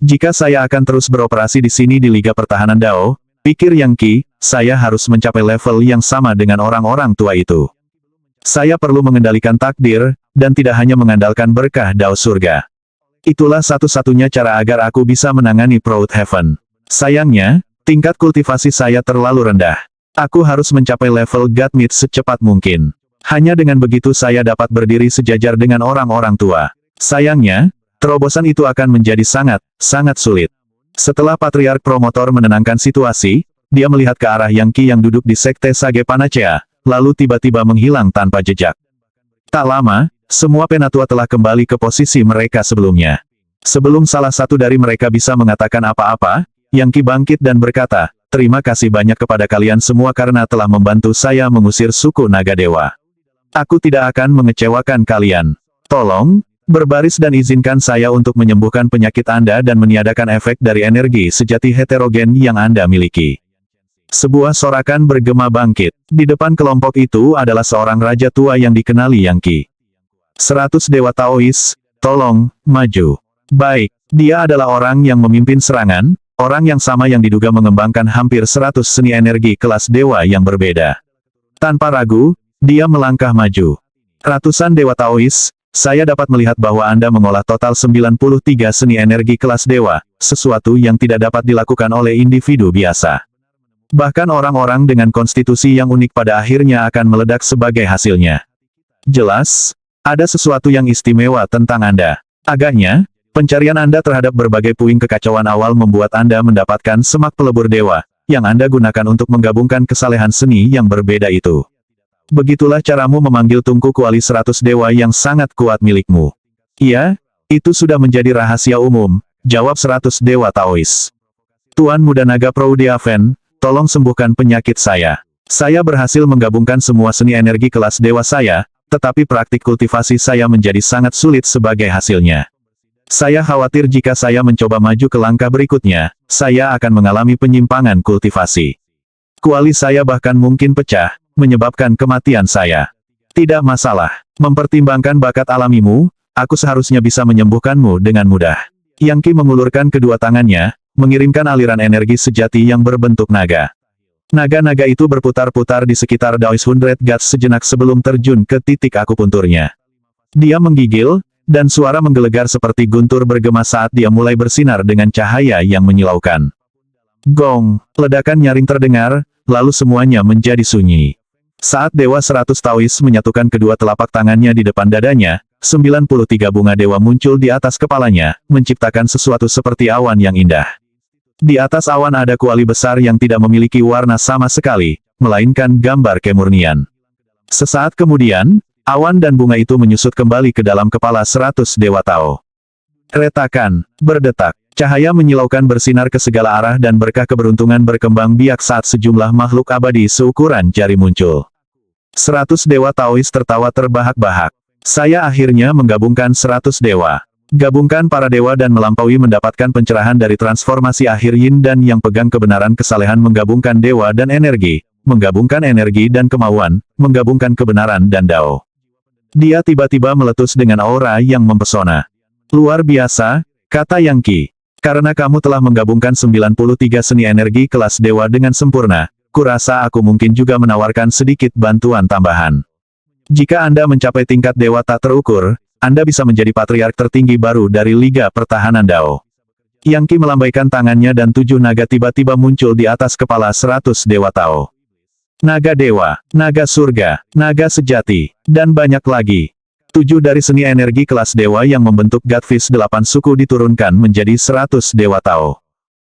S2: Jika saya akan terus beroperasi di sini di Liga Pertahanan Dao, pikir Yang Qi, saya harus mencapai level yang sama dengan orang-orang tua itu. Saya perlu mengendalikan takdir, dan tidak hanya mengandalkan berkah Dao surga. Itulah satu-satunya cara agar aku bisa menangani Proud Heaven. Sayangnya, tingkat kultivasi saya terlalu rendah. Aku harus mencapai level God Meat secepat mungkin. Hanya dengan begitu saya dapat berdiri sejajar dengan orang-orang tua. Sayangnya, terobosan itu akan menjadi sangat sulit. Setelah Patriark Promotor menenangkan situasi, dia melihat ke arah Yang Qi yang duduk di Sekte Sage Panacea, lalu tiba-tiba menghilang tanpa jejak. Tak lama, semua penatua telah kembali ke posisi mereka sebelumnya. Sebelum salah satu dari mereka bisa mengatakan apa-apa, Yang Qi bangkit dan berkata, "Terima kasih banyak kepada kalian semua karena telah membantu saya mengusir suku Naga Dewa. Aku tidak akan mengecewakan kalian. Tolong, berbaris dan izinkan saya untuk menyembuhkan penyakit Anda dan meniadakan efek dari energi sejati heterogen yang Anda miliki." Sebuah sorakan bergema bangkit. Di depan kelompok itu adalah seorang raja tua yang dikenali Yang Qi. 100 Dewa Taois, tolong, maju. Baik, dia adalah orang yang memimpin serangan, orang yang sama yang diduga mengembangkan hampir 100 seni energi kelas dewa yang berbeda. Tanpa ragu, dia melangkah maju. Ratusan Dewa Taois, saya dapat melihat bahwa Anda mengolah total 93 seni energi kelas dewa, sesuatu yang tidak dapat dilakukan oleh individu biasa. Bahkan orang-orang dengan konstitusi yang unik pada akhirnya akan meledak sebagai hasilnya. Jelas, ada sesuatu yang istimewa tentang Anda. Agaknya, pencarian Anda terhadap berbagai puing kekacauan awal membuat Anda mendapatkan semak pelebur dewa, yang Anda gunakan untuk menggabungkan kesalehan seni yang berbeda itu. Begitulah caramu memanggil tungku kuali 100 dewa yang sangat kuat milikmu. Iya, itu sudah menjadi rahasia umum, jawab 100 Dewa Taois. Tuan Muda Naga Proudiaven, tolong sembuhkan penyakit saya. Saya berhasil menggabungkan semua seni energi kelas dewa saya, tetapi praktik kultivasi saya menjadi sangat sulit sebagai hasilnya. Saya khawatir jika saya mencoba maju ke langkah berikutnya, saya akan mengalami penyimpangan kultivasi. Kuali saya bahkan mungkin pecah, menyebabkan kematian saya. Tidak masalah, mempertimbangkan bakat alamimu, aku seharusnya bisa menyembuhkanmu dengan mudah. Yang Qi mengulurkan kedua tangannya, mengirimkan aliran energi sejati yang berbentuk naga. Naga-naga itu berputar-putar di sekitar Daoist 100 Gods sejenak sebelum terjun ke titik akupunturnya. Dia menggigil, dan suara menggelegar seperti guntur bergema saat dia mulai bersinar dengan cahaya yang menyilaukan. Gong, ledakan nyaring terdengar, lalu semuanya menjadi sunyi. Saat Dewa 100 Taois menyatukan kedua telapak tangannya di depan dadanya, 93 bunga dewa muncul di atas kepalanya, menciptakan sesuatu seperti awan yang indah. Di atas awan ada kuali besar yang tidak memiliki warna sama sekali, melainkan gambar kemurnian. Sesaat kemudian, awan dan bunga itu menyusut kembali ke dalam kepala 100 Dewa Tao. Retakan, berdetak, Cahaya menyilaukan bersinar ke segala arah dan berkah keberuntungan berkembang biak saat sejumlah makhluk abadi seukuran jari muncul. 100 dewa Taois tertawa terbahak-bahak. Saya akhirnya menggabungkan 100 dewa. Gabungkan para dewa dan melampaui mendapatkan pencerahan dari transformasi akhir Yin dan yang pegang kebenaran kesalehan menggabungkan dewa dan energi, menggabungkan energi dan kemauan, menggabungkan kebenaran dan Dao. Dia tiba-tiba meletus dengan aura yang mempesona. Luar biasa, kata Yang Qi. Karena kamu telah menggabungkan 93 seni energi kelas dewa dengan sempurna, kurasa aku mungkin juga menawarkan sedikit bantuan tambahan. Jika Anda mencapai tingkat dewa tak terukur, Anda bisa menjadi patriark tertinggi baru dari Liga Pertahanan Dao. Yang Qi melambaikan tangannya dan 7 naga tiba-tiba muncul di atas kepala 100 dewa Tao. Naga dewa, naga surga, naga sejati, dan banyak lagi. 7 dari seni energi kelas dewa yang membentuk Godfish 8 suku diturunkan menjadi 100 dewa Tao.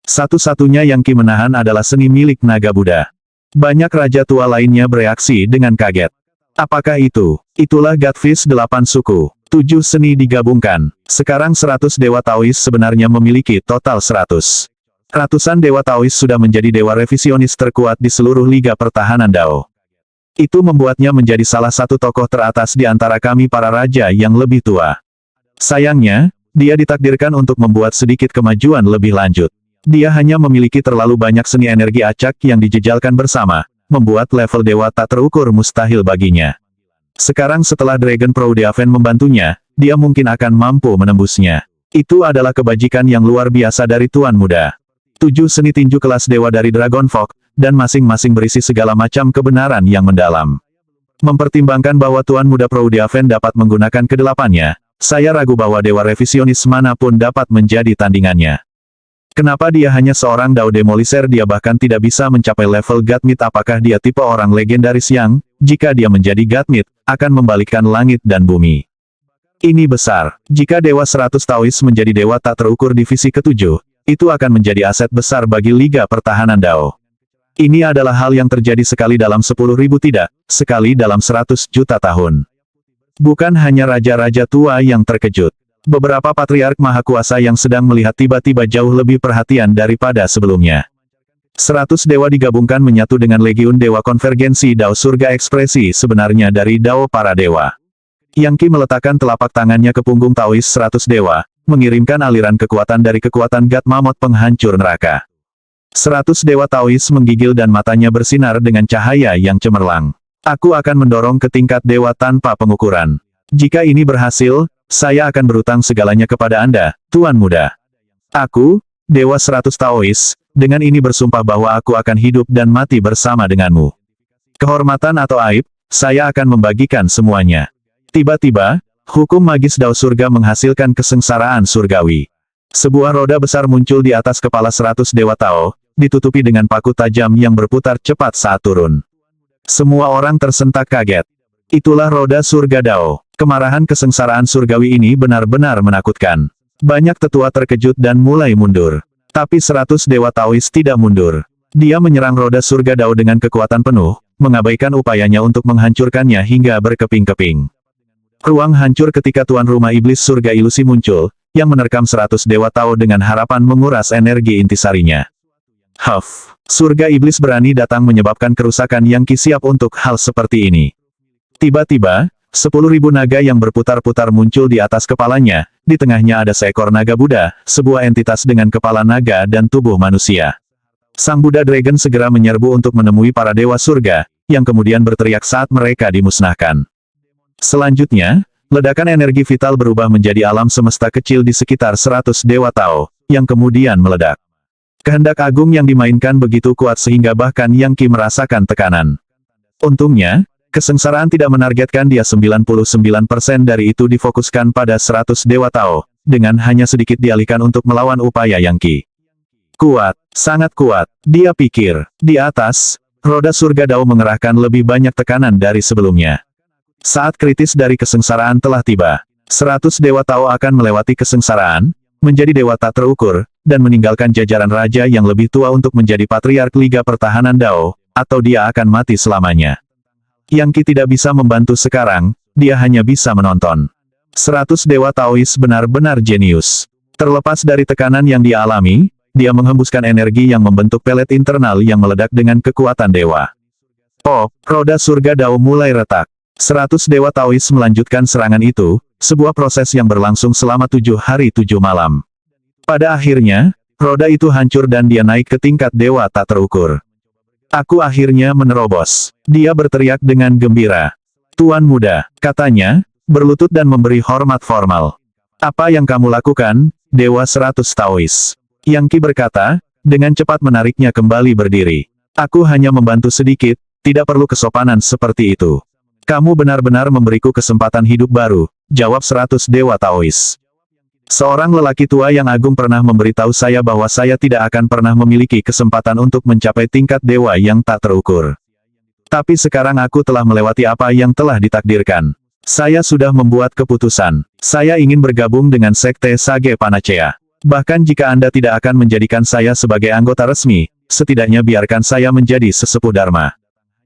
S2: Satu-satunya yang Qi menahan adalah seni milik naga Buddha. Banyak raja tua lainnya bereaksi dengan kaget. Apakah itu? Itulah Godfish 8 suku. 7 seni digabungkan. Sekarang 100 dewa Taois sebenarnya memiliki total 100. Ratusan dewa Taois sudah menjadi dewa revisionis terkuat di seluruh Liga Pertahanan Dao. Itu membuatnya menjadi salah satu tokoh teratas di antara kami para raja yang lebih tua. Sayangnya, dia ditakdirkan untuk membuat sedikit kemajuan lebih lanjut. Dia hanya memiliki terlalu banyak seni energi acak yang dijejalkan bersama, membuat level dewa tak terukur mustahil baginya. Sekarang setelah Dragon Proudhaven membantunya, dia mungkin akan mampu menembusnya. Itu adalah kebajikan yang luar biasa dari Tuan Muda. 7 seni tinju kelas dewa dari Dragon Folk, dan masing-masing berisi segala macam kebenaran yang mendalam. Mempertimbangkan bahwa Tuan Muda Proudhaven dapat menggunakan kedelapannya, saya ragu bahwa dewa revisionis manapun dapat menjadi tandingannya. Kenapa dia hanya seorang Dao Demolisher? Dia bahkan tidak bisa mencapai level Godmid. Apakah dia tipe orang legendaris yang, jika dia menjadi Godmid, akan membalikkan langit dan bumi? Ini besar. Jika Dewa 100 Taois menjadi dewa tak terukur divisi ke-7, itu akan menjadi aset besar bagi Liga Pertahanan Dao. Ini adalah hal yang terjadi sekali dalam 10.000 tidak, sekali dalam 100 juta tahun. Bukan hanya raja-raja tua yang terkejut. Beberapa patriark maha kuasa yang sedang melihat tiba-tiba jauh lebih perhatian daripada sebelumnya. 100 dewa digabungkan menyatu dengan legiun dewa konvergensi Dao surga ekspresi sebenarnya dari Dao para dewa. Yang Qi meletakkan telapak tangannya ke punggung Taois 100 dewa, mengirimkan aliran kekuatan dari kekuatan God Mammoth penghancur neraka. 100 dewa Taois menggigil dan matanya bersinar dengan cahaya yang cemerlang. Aku akan mendorong ke tingkat dewa tanpa pengukuran. Jika ini berhasil, saya akan berutang segalanya kepada Anda, Tuan Muda. Aku, Dewa 100 Taois, dengan ini bersumpah bahwa aku akan hidup dan mati bersama denganmu. Kehormatan atau aib, saya akan membagikan semuanya. Tiba-tiba, hukum magis Dao surga menghasilkan kesengsaraan surgawi. Sebuah roda besar muncul di atas kepala 100 dewa Tao, ditutupi dengan paku tajam yang berputar cepat saat turun. Semua orang tersentak kaget. Itulah roda surga Dao. Kemarahan kesengsaraan surgawi ini benar-benar menakutkan. Banyak tetua terkejut dan mulai mundur. Tapi 100 dewa Taois tidak mundur. Dia menyerang roda surga Dao dengan kekuatan penuh, mengabaikan upayanya untuk menghancurkannya hingga berkeping-keping. Ruang hancur ketika tuan rumah iblis surga ilusi muncul, yang menerkam 100 dewa Tao dengan harapan menguras energi intisarinya. Huff, surga iblis berani datang menyebabkan kerusakan yang Qi siap untuk hal seperti ini. Tiba-tiba, 10.000 naga yang berputar-putar muncul di atas kepalanya, di tengahnya ada seekor naga Buddha, sebuah entitas dengan kepala naga dan tubuh manusia. Sang Buddha Dragon segera menyerbu untuk menemui para dewa surga, yang kemudian berteriak saat mereka dimusnahkan. Selanjutnya, ledakan energi vital berubah menjadi alam semesta kecil di sekitar 100 dewa Tao, yang kemudian meledak. Kehendak agung yang dimainkan begitu kuat sehingga bahkan Yang Qi merasakan tekanan. Untungnya, kesengsaraan tidak menargetkan dia. 99% dari itu difokuskan pada 100 dewa Tao, dengan hanya sedikit dialihkan untuk melawan upaya Yang Qi. Kuat, sangat kuat, dia pikir. Di atas, roda surga Dao mengerahkan lebih banyak tekanan dari sebelumnya. Saat kritis dari kesengsaraan telah tiba. 100 dewa Tao akan melewati kesengsaraan, menjadi dewa tak terukur, dan meninggalkan jajaran raja yang lebih tua untuk menjadi patriark Liga Pertahanan Dao, atau dia akan mati selamanya. Yang Qi tidak bisa membantu sekarang, dia hanya bisa menonton. 100 dewa Taois benar-benar jenius. Terlepas dari tekanan yang dia alami, dia menghembuskan energi yang membentuk pelet internal yang meledak dengan kekuatan dewa. Oh, roda surga Dao mulai retak. 100 dewa Taois melanjutkan serangan itu, sebuah proses yang berlangsung selama 7 hari 7 malam. Pada akhirnya, roda itu hancur dan dia naik ke tingkat dewa tak terukur. Aku akhirnya menerobos. Dia berteriak dengan gembira. Tuan muda, katanya, berlutut dan memberi hormat formal. Apa yang kamu lakukan, Dewa 100 Taois? Yang Qi berkata, dengan cepat menariknya kembali berdiri. Aku hanya membantu sedikit, tidak perlu kesopanan seperti itu. Kamu benar-benar memberiku kesempatan hidup baru, jawab 100 Dewa Taois. Seorang lelaki tua yang agung pernah memberitahu saya bahwa saya tidak akan pernah memiliki kesempatan untuk mencapai tingkat dewa yang tak terukur. Tapi sekarang aku telah melewati apa yang telah ditakdirkan. Saya sudah membuat keputusan. Saya ingin bergabung dengan Sekte Sage Panacea. Bahkan jika Anda tidak akan menjadikan saya sebagai anggota resmi, setidaknya biarkan saya menjadi sesepuh Dharma.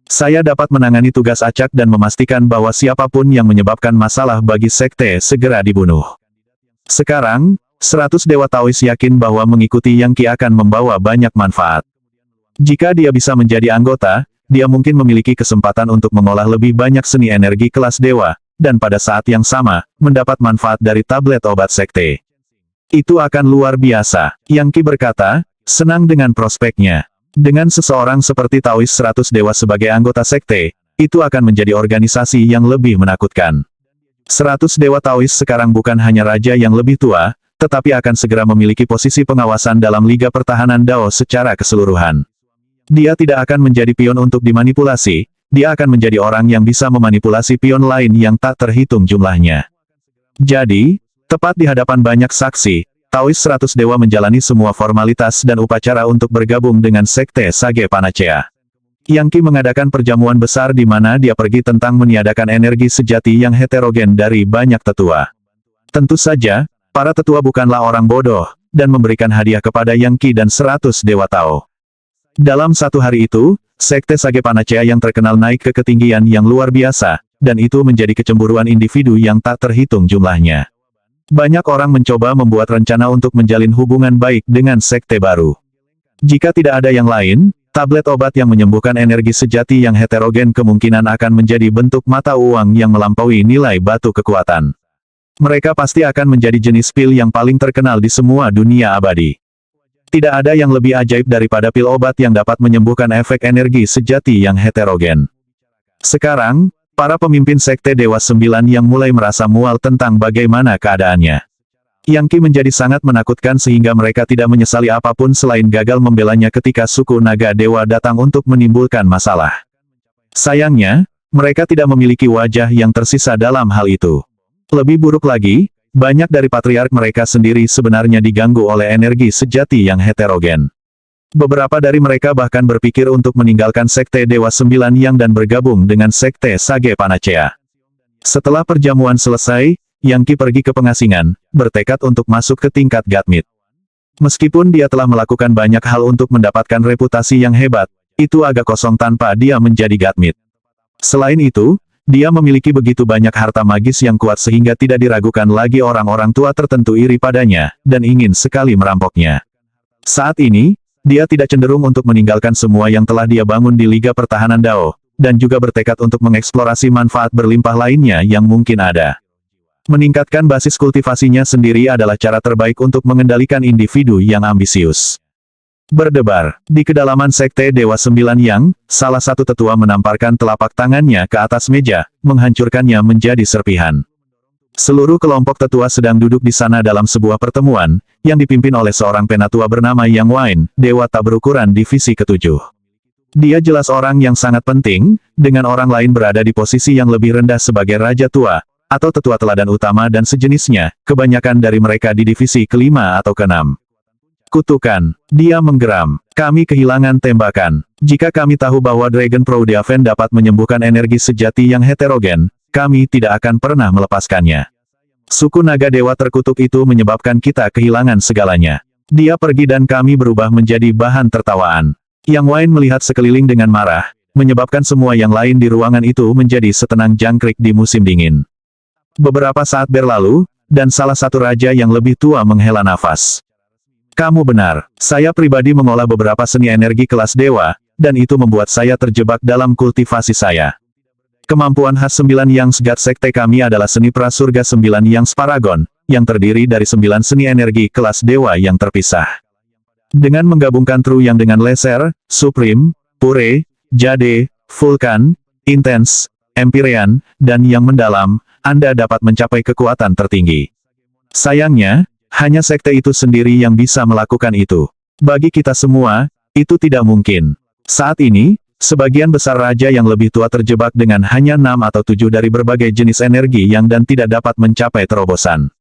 S2: Saya dapat menangani tugas acak dan memastikan bahwa siapapun yang menyebabkan masalah bagi Sekte segera dibunuh. Sekarang, 100 Dewa Taois yakin bahwa mengikuti Yang Qi akan membawa banyak manfaat. Jika dia bisa menjadi anggota, dia mungkin memiliki kesempatan untuk mengolah lebih banyak seni energi kelas dewa, dan pada saat yang sama, mendapat manfaat dari tablet obat sekte. Itu akan luar biasa, Yang Qi berkata, senang dengan prospeknya. Dengan seseorang seperti Taois 100 Dewa sebagai anggota sekte, itu akan menjadi organisasi yang lebih menakutkan. 100 Dewa Taois sekarang bukan hanya raja yang lebih tua, tetapi akan segera memiliki posisi pengawasan dalam Liga Pertahanan Dao secara keseluruhan. Dia tidak akan menjadi pion untuk dimanipulasi, dia akan menjadi orang yang bisa memanipulasi pion lain yang tak terhitung jumlahnya. Jadi, tepat di hadapan banyak saksi, Taois 100 Dewa menjalani semua formalitas dan upacara untuk bergabung dengan Sekte Sage Panacea. Yang Qi mengadakan perjamuan besar di mana dia pergi tentang meniadakan energi sejati yang heterogen dari banyak tetua. Tentu saja, para tetua bukanlah orang bodoh, dan memberikan hadiah kepada Yang Qi dan 100 Dewa Tao. Dalam satu hari itu, Sekte Sage Panacea yang terkenal naik ke ketinggian yang luar biasa, dan itu menjadi kecemburuan individu yang tak terhitung jumlahnya. Banyak orang mencoba membuat rencana untuk menjalin hubungan baik dengan sekte baru. Jika tidak ada yang lain, tablet obat yang menyembuhkan energi sejati yang heterogen kemungkinan akan menjadi bentuk mata uang yang melampaui nilai batu kekuatan. Mereka pasti akan menjadi jenis pil yang paling terkenal di semua dunia abadi. Tidak ada yang lebih ajaib daripada pil obat yang dapat menyembuhkan efek energi sejati yang heterogen. Sekarang, para pemimpin Sekte Dewa 9 yang mulai merasa mual tentang bagaimana keadaannya. Yang Qi menjadi sangat menakutkan sehingga mereka tidak menyesali apapun selain gagal membelanya ketika suku naga dewa datang untuk menimbulkan masalah. Sayangnya, mereka tidak memiliki wajah yang tersisa dalam hal itu. Lebih buruk lagi, banyak dari patriark mereka sendiri sebenarnya diganggu oleh energi sejati yang heterogen. Beberapa dari mereka bahkan berpikir untuk meninggalkan Sekte Dewa 9 Yang dan bergabung dengan Sekte Sage Panacea. Setelah perjamuan selesai, Yang Qi pergi ke pengasingan, bertekad untuk masuk ke tingkat Gatmit. Meskipun dia telah melakukan banyak hal untuk mendapatkan reputasi yang hebat, itu agak kosong tanpa dia menjadi Gatmit. Selain itu, dia memiliki begitu banyak harta magis yang kuat sehingga tidak diragukan lagi orang-orang tua tertentu iri padanya, dan ingin sekali merampoknya. Saat ini, dia tidak cenderung untuk meninggalkan semua yang telah dia bangun di Liga Pertahanan Dao, dan juga bertekad untuk mengeksplorasi manfaat berlimpah lainnya yang mungkin ada. Meningkatkan basis kultivasinya sendiri adalah cara terbaik untuk mengendalikan individu yang ambisius. Berdebar, di kedalaman Sekte Dewa 9 Yang, salah satu tetua menamparkan telapak tangannya ke atas meja, menghancurkannya menjadi serpihan. Seluruh kelompok tetua sedang duduk di sana dalam sebuah pertemuan, yang dipimpin oleh seorang penatua bernama Yang Wine, dewa tak berukuran divisi ke-7. Dia jelas orang yang sangat penting, dengan orang lain berada di posisi yang lebih rendah sebagai raja tua, atau tetua teladan utama dan sejenisnya, kebanyakan dari mereka di divisi ke-5 atau ke-6. Kutukan, dia menggeram. Kami kehilangan tembakan. Jika kami tahu bahwa Dragon Proudhaven dapat menyembuhkan energi sejati yang heterogen, kami tidak akan pernah melepaskannya. Suku naga dewa terkutuk itu menyebabkan kita kehilangan segalanya. Dia pergi dan kami berubah menjadi bahan tertawaan. Yang Wine melihat sekeliling dengan marah, menyebabkan semua yang lain di ruangan itu menjadi setenang jangkrik di musim dingin. Beberapa saat berlalu, dan salah satu raja yang lebih tua menghela nafas. Kamu benar, saya pribadi mengolah beberapa seni energi kelas dewa, dan itu membuat saya terjebak dalam kultivasi saya. Kemampuan khas 9 Yang God sekte kami adalah seni prasurga 9 Yang Paragon, yang terdiri dari 9 seni energi kelas dewa yang terpisah. Dengan menggabungkan True Yang dengan Laser, Supreme, Pure, Jade, Vulkan, Intense, Empyrean, dan Yang Mendalam, Anda dapat mencapai kekuatan tertinggi. Sayangnya, hanya sekte itu sendiri yang bisa melakukan itu. Bagi kita semua, itu tidak mungkin. Saat ini, sebagian besar raja yang lebih tua terjebak dengan hanya 6 atau 7 dari berbagai jenis energi yang dan tidak dapat mencapai terobosan.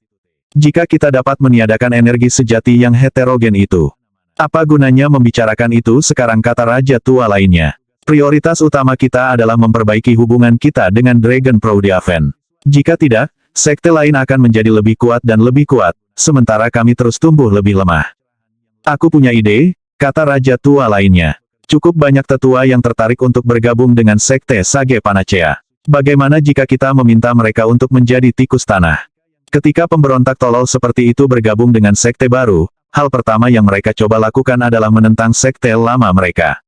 S2: Jika kita dapat meniadakan energi sejati yang heterogen itu, apa gunanya membicarakan itu sekarang, kata raja tua lainnya. Prioritas utama kita adalah memperbaiki hubungan kita dengan Dragon Proudhaven. Jika tidak, sekte lain akan menjadi lebih kuat dan lebih kuat, sementara kami terus tumbuh lebih lemah. Aku punya ide, kata raja tua lainnya. Cukup banyak tetua yang tertarik untuk bergabung dengan sekte Sage Panacea. Bagaimana jika kita meminta mereka untuk menjadi tikus tanah? Ketika pemberontak tolol seperti itu bergabung dengan sekte baru, hal pertama yang mereka coba lakukan adalah menentang sekte lama mereka.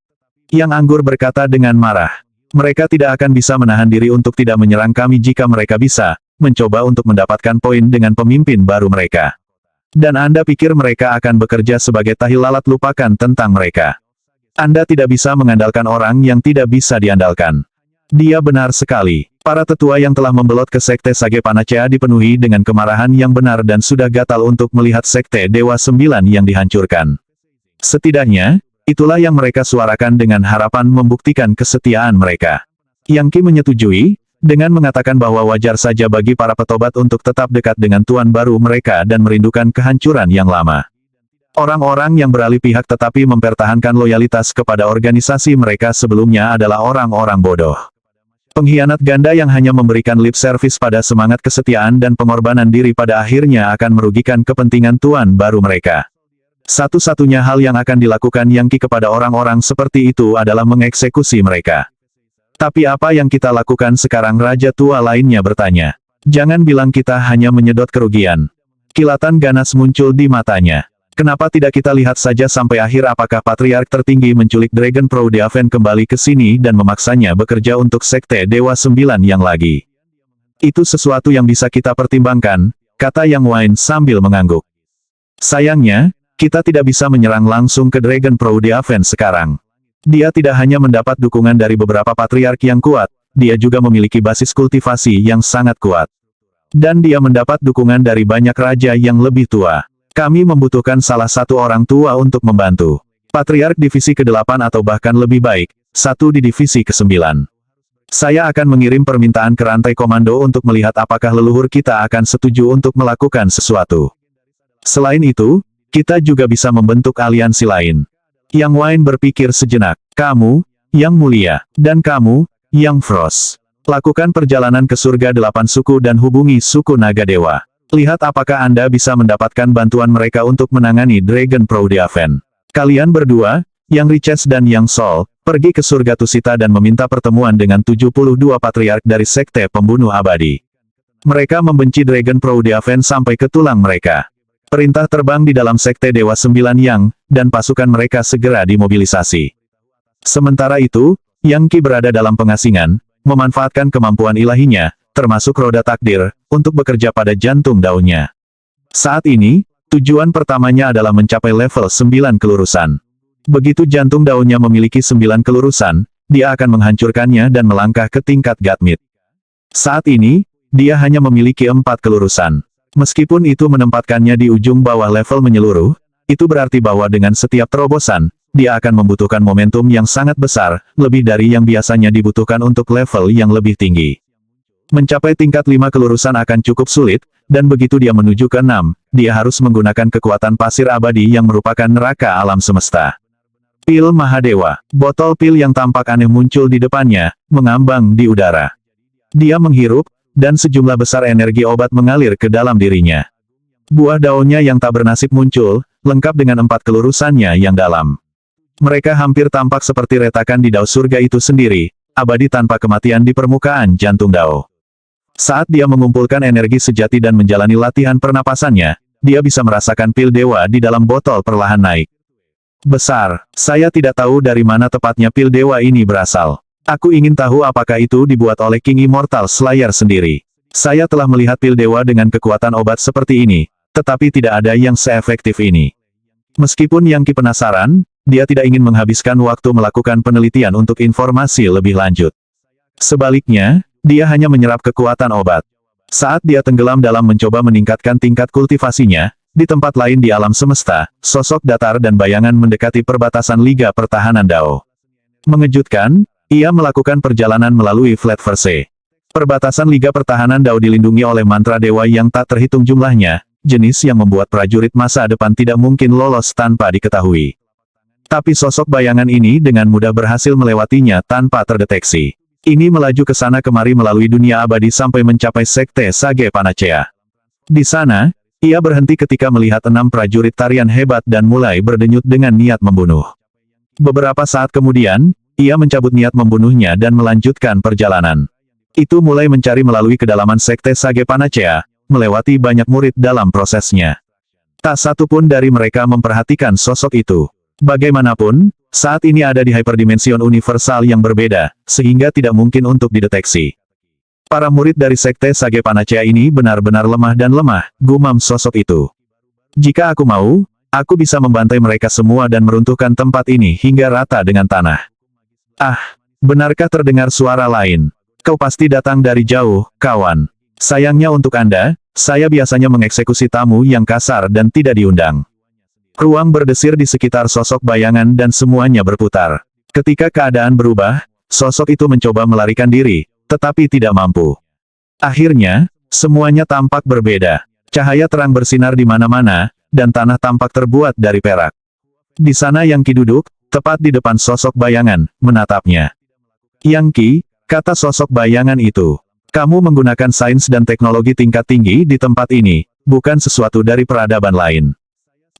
S2: Yang Anggur berkata dengan marah. Mereka tidak akan bisa menahan diri untuk tidak menyerang kami jika mereka bisa mencoba untuk mendapatkan poin dengan pemimpin baru mereka. Dan Anda pikir mereka akan bekerja sebagai tahi lalat? Lupakan tentang mereka. Anda tidak bisa mengandalkan orang yang tidak bisa diandalkan. Dia benar sekali. Para tetua yang telah membelot ke sekte Sage Panacea dipenuhi dengan kemarahan yang benar dan sudah gatal untuk melihat sekte Dewa 9 yang dihancurkan. Setidaknya, itulah yang mereka suarakan dengan harapan membuktikan kesetiaan mereka. Yang Qi menyetujui, dengan mengatakan bahwa wajar saja bagi para petobat untuk tetap dekat dengan tuan baru mereka dan merindukan kehancuran yang lama. Orang-orang yang beralih pihak tetapi mempertahankan loyalitas kepada organisasi mereka sebelumnya adalah orang-orang bodoh. Pengkhianat ganda yang hanya memberikan lip service pada semangat kesetiaan dan pengorbanan diri pada akhirnya akan merugikan kepentingan tuan baru mereka. Satu-satunya hal yang akan dilakukan Yang Qi kepada orang-orang seperti itu adalah mengeksekusi mereka. Tapi apa yang kita lakukan sekarang? Raja tua lainnya bertanya. Jangan bilang kita hanya menyedot kerugian. Kilatan ganas muncul di matanya. Kenapa tidak kita lihat saja sampai akhir? Apakah Patriark tertinggi menculik Dragon Proudhaven kembali ke sini dan memaksanya bekerja untuk sekte Dewa 9 yang lagi? Itu sesuatu yang bisa kita pertimbangkan, kata Yang Wine sambil mengangguk. Sayangnya, kita tidak bisa menyerang langsung ke Dragon Proudhaven sekarang. Dia tidak hanya mendapat dukungan dari beberapa patriark yang kuat, dia juga memiliki basis kultivasi yang sangat kuat. Dan dia mendapat dukungan dari banyak raja yang lebih tua. Kami membutuhkan salah satu orang tua untuk membantu. Patriark divisi ke-8 atau bahkan lebih baik, satu di divisi ke-9. Saya akan mengirim permintaan ke rantai komando untuk melihat apakah leluhur kita akan setuju untuk melakukan sesuatu. Selain itu, kita juga bisa membentuk aliansi lain. Yang Wine berpikir sejenak. Kamu, Yang Mulia, dan kamu, Yang Frost. Lakukan perjalanan ke surga 8 suku dan hubungi suku Naga Dewa. Lihat apakah Anda bisa mendapatkan bantuan mereka untuk menangani Dragon Proudhaven. Kalian berdua, Yang Riches dan Yang Sol, pergi ke surga Tusita dan meminta pertemuan dengan 72 patriark dari sekte pembunuh abadi. Mereka membenci Dragon Proudhaven sampai ke tulang mereka. Perintah terbang di dalam sekte Dewa 9 Yang, dan pasukan mereka segera dimobilisasi. Sementara itu, Yang Qi berada dalam pengasingan, memanfaatkan kemampuan ilahinya, termasuk roda takdir, untuk bekerja pada jantung daunnya. Saat ini, tujuan pertamanya adalah mencapai level 9 kelurusan. Begitu jantung daunnya memiliki 9 kelurusan, dia akan menghancurkannya dan melangkah ke tingkat Godmid. Saat ini, dia hanya memiliki 4 kelurusan. Meskipun itu menempatkannya di ujung bawah level menyeluruh, itu berarti bahwa dengan setiap terobosan, dia akan membutuhkan momentum yang sangat besar, lebih dari yang biasanya dibutuhkan untuk level yang lebih tinggi. Mencapai tingkat 5 kelurusan akan cukup sulit, dan begitu dia menuju ke 6, dia harus menggunakan kekuatan pasir abadi yang merupakan neraka alam semesta. Pil Mahadewa, botol pil yang tampak aneh muncul di depannya, mengambang di udara. Dia menghirup, dan sejumlah besar energi obat mengalir ke dalam dirinya. Buah daunnya yang tak bernasib muncul, lengkap dengan 4 kelurusannya yang dalam. Mereka hampir tampak seperti retakan di dao surga itu sendiri, abadi tanpa kematian di permukaan jantung dao. Saat dia mengumpulkan energi sejati dan menjalani latihan pernapasannya, dia bisa merasakan pil dewa di dalam botol perlahan naik. Besar, saya tidak tahu dari mana tepatnya pil dewa ini berasal. Aku ingin tahu apakah itu dibuat oleh King Immortal Slayer sendiri. Saya telah melihat pil dewa dengan kekuatan obat seperti ini, tetapi tidak ada yang seefektif ini. Meskipun Yang Qi penasaran, dia tidak ingin menghabiskan waktu melakukan penelitian untuk informasi lebih lanjut. Sebaliknya, dia hanya menyerap kekuatan obat. Saat dia tenggelam dalam mencoba meningkatkan tingkat kultivasinya, di tempat lain di alam semesta, sosok datar dan bayangan mendekati perbatasan Liga Pertahanan Dao. Mengejutkan, ia melakukan perjalanan melalui Flat Verse. Perbatasan Liga Pertahanan Dao dilindungi oleh mantra dewa yang tak terhitung jumlahnya, jenis yang membuat prajurit masa depan tidak mungkin lolos tanpa diketahui. Tapi sosok bayangan ini dengan mudah berhasil melewatinya tanpa terdeteksi. Ini melaju ke sana kemari melalui dunia abadi sampai mencapai Sekte Sage Panacea. Di sana, ia berhenti ketika melihat 6 prajurit tarian hebat dan mulai berdenyut dengan niat membunuh. Beberapa saat kemudian, ia mencabut niat membunuhnya dan melanjutkan perjalanan. Itu mulai mencari melalui kedalaman Sekte Sage Panacea, melewati banyak murid dalam prosesnya. Tak satu pun dari mereka memperhatikan sosok itu. Bagaimanapun, saat ini ada di hyperdimension universal yang berbeda, sehingga tidak mungkin untuk dideteksi. Para murid dari Sekte Sage Panacea ini benar-benar lemah dan lemah, gumam sosok itu. Jika aku mau, aku bisa membantai mereka semua dan meruntuhkan tempat ini hingga rata dengan tanah. Ah, benarkah terdengar suara lain? Kau pasti datang dari jauh, kawan. Sayangnya untuk Anda, saya biasanya mengeksekusi tamu yang kasar dan tidak diundang. Ruang berdesir di sekitar sosok bayangan dan semuanya berputar. Ketika keadaan berubah, sosok itu mencoba melarikan diri, tetapi tidak mampu. Akhirnya, semuanya tampak berbeda. Cahaya terang bersinar di mana-mana, dan tanah tampak terbuat dari perak. Di sana Yang Qi duduk, tepat di depan sosok bayangan, menatapnya. Yang Qi, kata sosok bayangan itu. Kamu menggunakan sains dan teknologi tingkat tinggi di tempat ini, bukan sesuatu dari peradaban lain.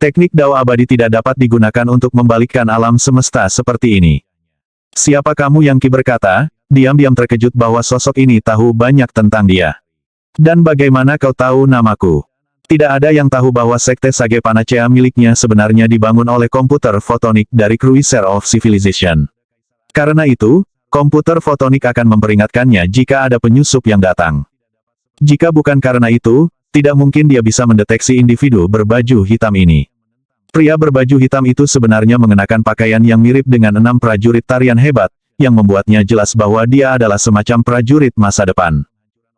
S2: Teknik Dao abadi tidak dapat digunakan untuk membalikkan alam semesta seperti ini. Siapa kamu? Yang Qi berkata, diam-diam terkejut bahwa sosok ini tahu banyak tentang dia. Dan bagaimana kau tahu namaku? Tidak ada yang tahu bahwa Sekte Sage Panacea miliknya sebenarnya dibangun oleh komputer fotonik dari Cruiser of Civilization. Karena itu, komputer fotonik akan memperingatkannya jika ada penyusup yang datang. Jika bukan karena itu, tidak mungkin dia bisa mendeteksi individu berbaju hitam ini. Pria berbaju hitam itu sebenarnya mengenakan pakaian yang mirip dengan 6 prajurit tarian hebat, yang membuatnya jelas bahwa dia adalah semacam prajurit masa depan.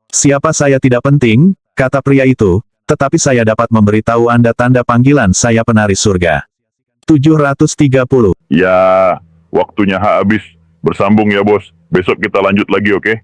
S2: Siapa saya tidak penting, kata pria itu, tetapi saya dapat memberitahu Anda tanda panggilan saya penari surga. 730.
S1: Ya, waktunya habis. Bersambung ya bos. Besok kita lanjut lagi, oke?